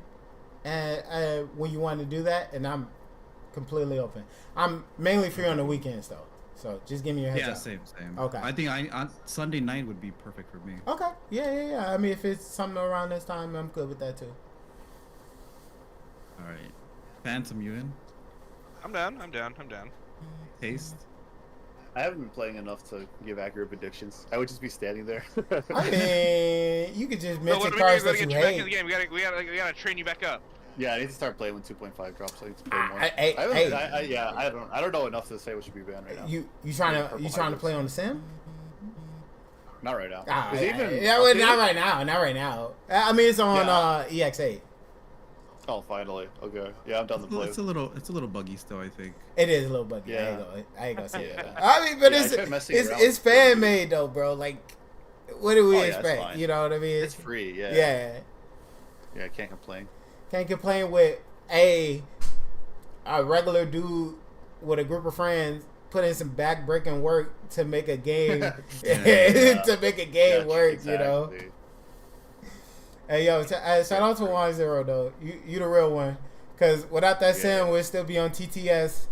and when you want to do that, and I'm completely open. I'm mainly free on the weekends though, so just give me your heads up. Same. Okay. I think on Sunday night would be perfect for me. Okay. Yeah. I mean, if it's something around this time, I'm good with that too. All right. Phantom, you in? I'm down. Taste? I haven't been playing enough to give accurate predictions. I would just be standing there. I mean, you could just mention cards that you hate. Back in the game. We gotta train you back up. Yeah, I need to start playing when 2.5 drops. I need to play more. I don't know enough to say what should be banned right now. You trying to play on the sim? Not right now. Not right now. Not right now. I mean, it's on EX8. Oh, finally. Okay. Yeah, I'm done to play. It's a little buggy still, I think. It is a little buggy. Yeah. I ain't gonna say that. I mean, but it's fan made though, bro. Like, what do we expect? You know what I mean? It's free. Yeah. Yeah, I can't complain. Can't complain with a regular dude with a group of friends put in some back-breaking work to make a game to make a game work. Exactly. Hey yo, shout out to 1-0 though. You the real one, cause without that sim, we'd still be on TTS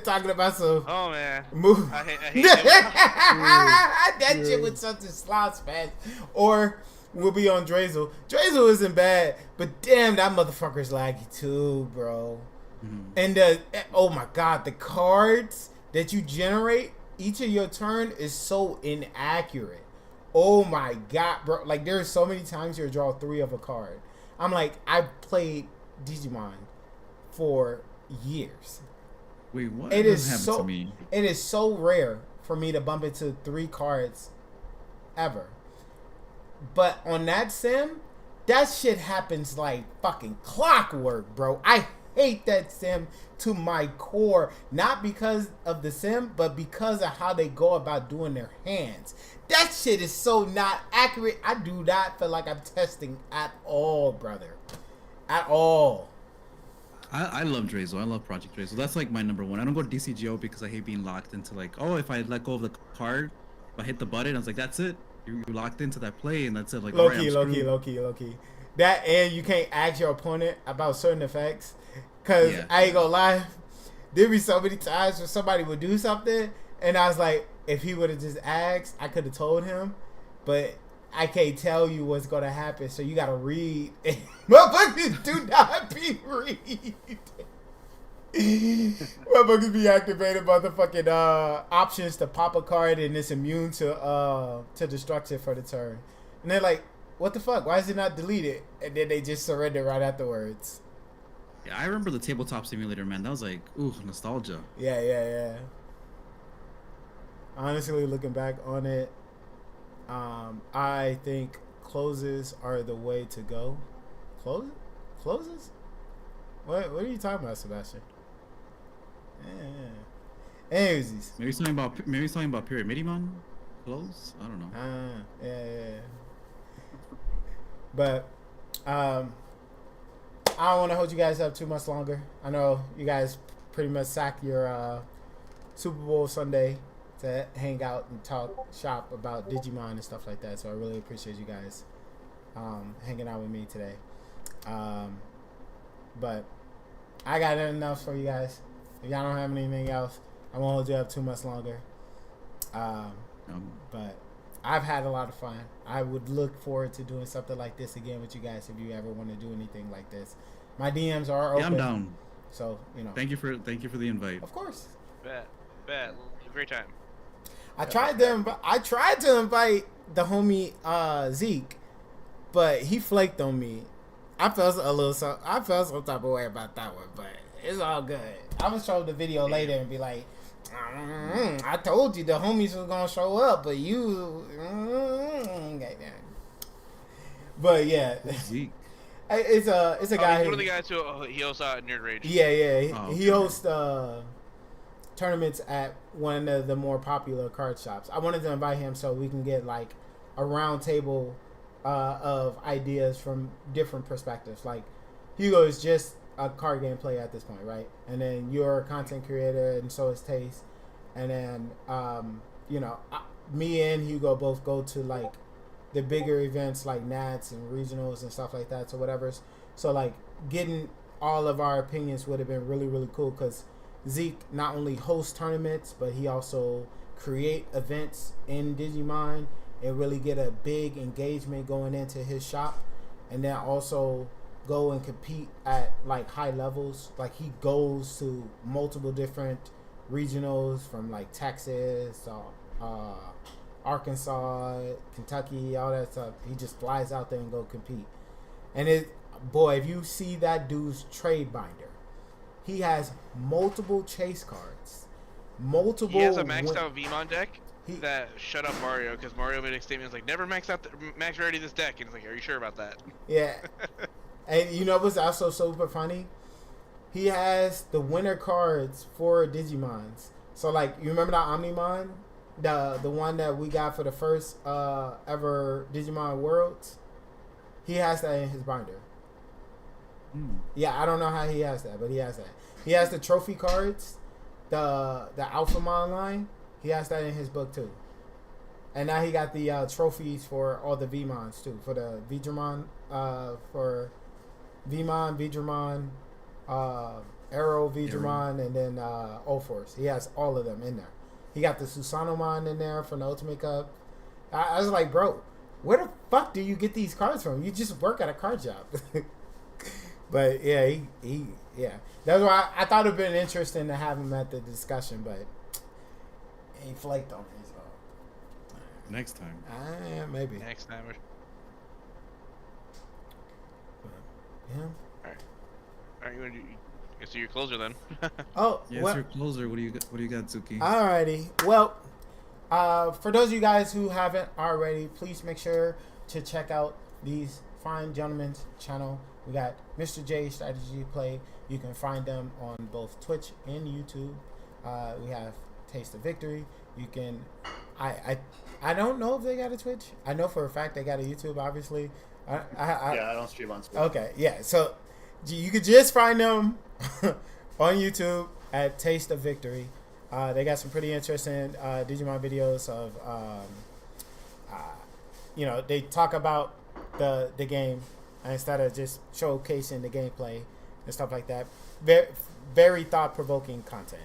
talking about some. Oh man, move. I hate that. That shit was such a slouch match. Or we'll be on Drazel. Drazel isn't bad, but damn, that motherfucker's laggy too, bro. And oh my god, the cards that you generate each of your turn is so inaccurate. Oh my god, bro. Like, there's so many times you'll draw 3 of a card. I'm like, I've played Digimon for years. Wait, what? It is so rare for me to bump into 3 cards ever. But on that sim, that shit happens like fucking clockwork, bro. I hate that sim to my core. Not because of the sim, but because of how they go about doing their hands. That shit is so not accurate. I do not feel like I'm testing at all, brother. At all. I love Drazel. I love Project Drazel. That's like my #1. I don't go to DCGO because I hate being locked into like, if I let go of the card, if I hit the button, I was like, that's it. You're locked into that play, and that's it. Like, low key. That, and you can't ask your opponent about certain effects. Cause I ain't gonna lie, there be so many times where somebody would do something, and I was like, if he would have just asked, I could have told him, but I can't tell you what's gonna happen, so you gotta read. Motherfuckers do not be read. Motherfuckers be activated motherfucking options to pop a card and it's immune to destruction for the turn. And they're like, what the fuck? Why is it not deleted? And then they just surrender right afterwards. Yeah, I remember the tabletop simulator, man. That was like, ooh, nostalgia. Yeah. Honestly, looking back on it, I think closes are the way to go. Closes? What are you talking about, Sebastian? Yeah. Anyways. Maybe something about Pyramidimon close. I don't know. Yeah. But I don't want to hold you guys up too much longer. I know you guys pretty much sacked your Super Bowl Sunday to hang out and talk shop about Digimon and stuff like that. So I really appreciate you guys hanging out with me today. But I got nothing else for you guys. If y'all don't have anything else, I won't hold you up too much longer. But I've had a lot of fun. I would look forward to doing something like this again with you guys if you ever want to do anything like this. My DMs are open. Yeah, I'm down. So, you know. Thank you for the invite. Of course. Bet. Great time. I tried to invite the homie Zeke, but he flaked on me. I felt some type of way about that one, but it's all good. I'm gonna show the video later and be like, I told you the homies was gonna show up, but you. But yeah, Zeke. It's a guy. He's one of the guys who he hosts Nerd Rage. Yeah. He hosts tournaments at one of the more popular card shops. I wanted to invite him so we can get like a round table of ideas from different perspectives. Like Hugo is just a card game player at this point, right? And then you're a content creator, and so is Taste. And then me and Hugo both go to like the bigger events like Nats and regionals and stuff like that. So whatever. So like getting all of our opinions would have been really, really cool because Zeke not only hosts tournaments, but he also create events in Digimon and really get a big engagement going into his shop, and then also go and compete at like high levels. Like he goes to multiple different regionals from like Texas, Arkansas, Kentucky, all that stuff. He just flies out there and go compete. And if you see that dude's trade binder, he has multiple chase cards. He has a maxed out Vmon deck that shut up Mario because Mario made a statement like never max rarity this deck, and it's like, are you sure about that? Yeah. And you know what's also super funny? He has the winner cards for Digimons. So like, you remember that Omnimon, the one that we got for the first ever Digimon Worlds? He has that in his binder. Yeah, I don't know how he has that, but he has that. He has the trophy cards, the Alphamon line. He has that in his book too. And now he got the trophies for all the Vmons too, for the Vidramon, for Vmon, Vidramon, Arrow, Vidramon, and then O-Force. He has all of them in there. He got the Susanomon in there from the Ultimate Cup. I was like, bro, where the fuck do you get these cards from? You just work at a card shop. But yeah, yeah. That's why I thought it'd been interesting to have him at the discussion, but he flaked on me. So next time. Maybe. Next time. Yeah. All right. You want to do your closer then? Oh, yeah, it's your closer. What do you got, Zuki? Alrighty. Well, for those of you guys who haven't already, please make sure to check out these fine gentlemen's channel. We got Mr. J Strategy Play. You can find them on both Twitch and YouTube. We have Taste of Victory. You can, I don't know if they got a Twitch. I know for a fact they got a YouTube. Obviously, I don't stream on Twitch. Okay, yeah. So you could just find them on YouTube at Taste of Victory. They got some pretty interesting Digimon videos of, they talk about the game instead of just showcasing the gameplay and stuff like that. Very, very thought-provoking content.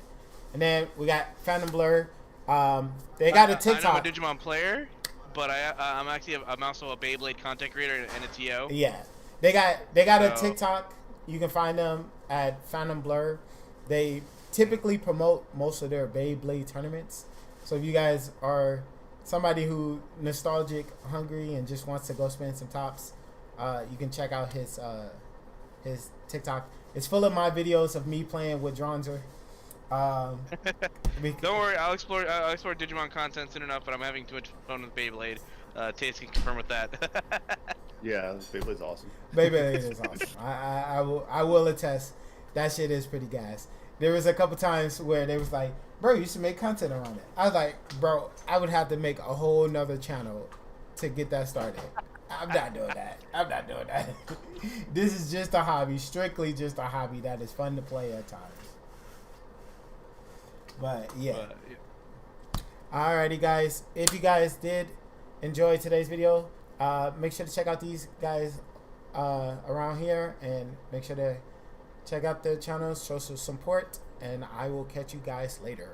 And then we got Phantom Blur. They got a TikTok. I'm a Digimon player, but I'm also a Beyblade content creator and a TO. Yeah, they got a TikTok. You can find them at Phantom Blur. They typically promote most of their Beyblade tournaments. So if you guys are somebody who nostalgic, hungry, and just wants to go spend some tops, you can check out his TikTok. It's full of my videos of me playing with Dronzer. Don't worry, I'll explore Digimon content soon enough, but I'm having too much fun with Beyblade. Taste can confirm with that. Yeah, Beyblade's awesome. Beyblade is awesome. I will attest. That shit is pretty gas. There was a couple times where they was like, bro, you should make content around it. I was like, bro, I would have to make a whole nother channel to get that started. I'm not doing that. I'm not doing that. This is just a hobby, strictly just a hobby that is fun to play at times. But yeah. Alrighty, guys. If you guys did enjoy today's video, make sure to check out these guys around here, and make sure to check out their channels, show some support, and I will catch you guys later.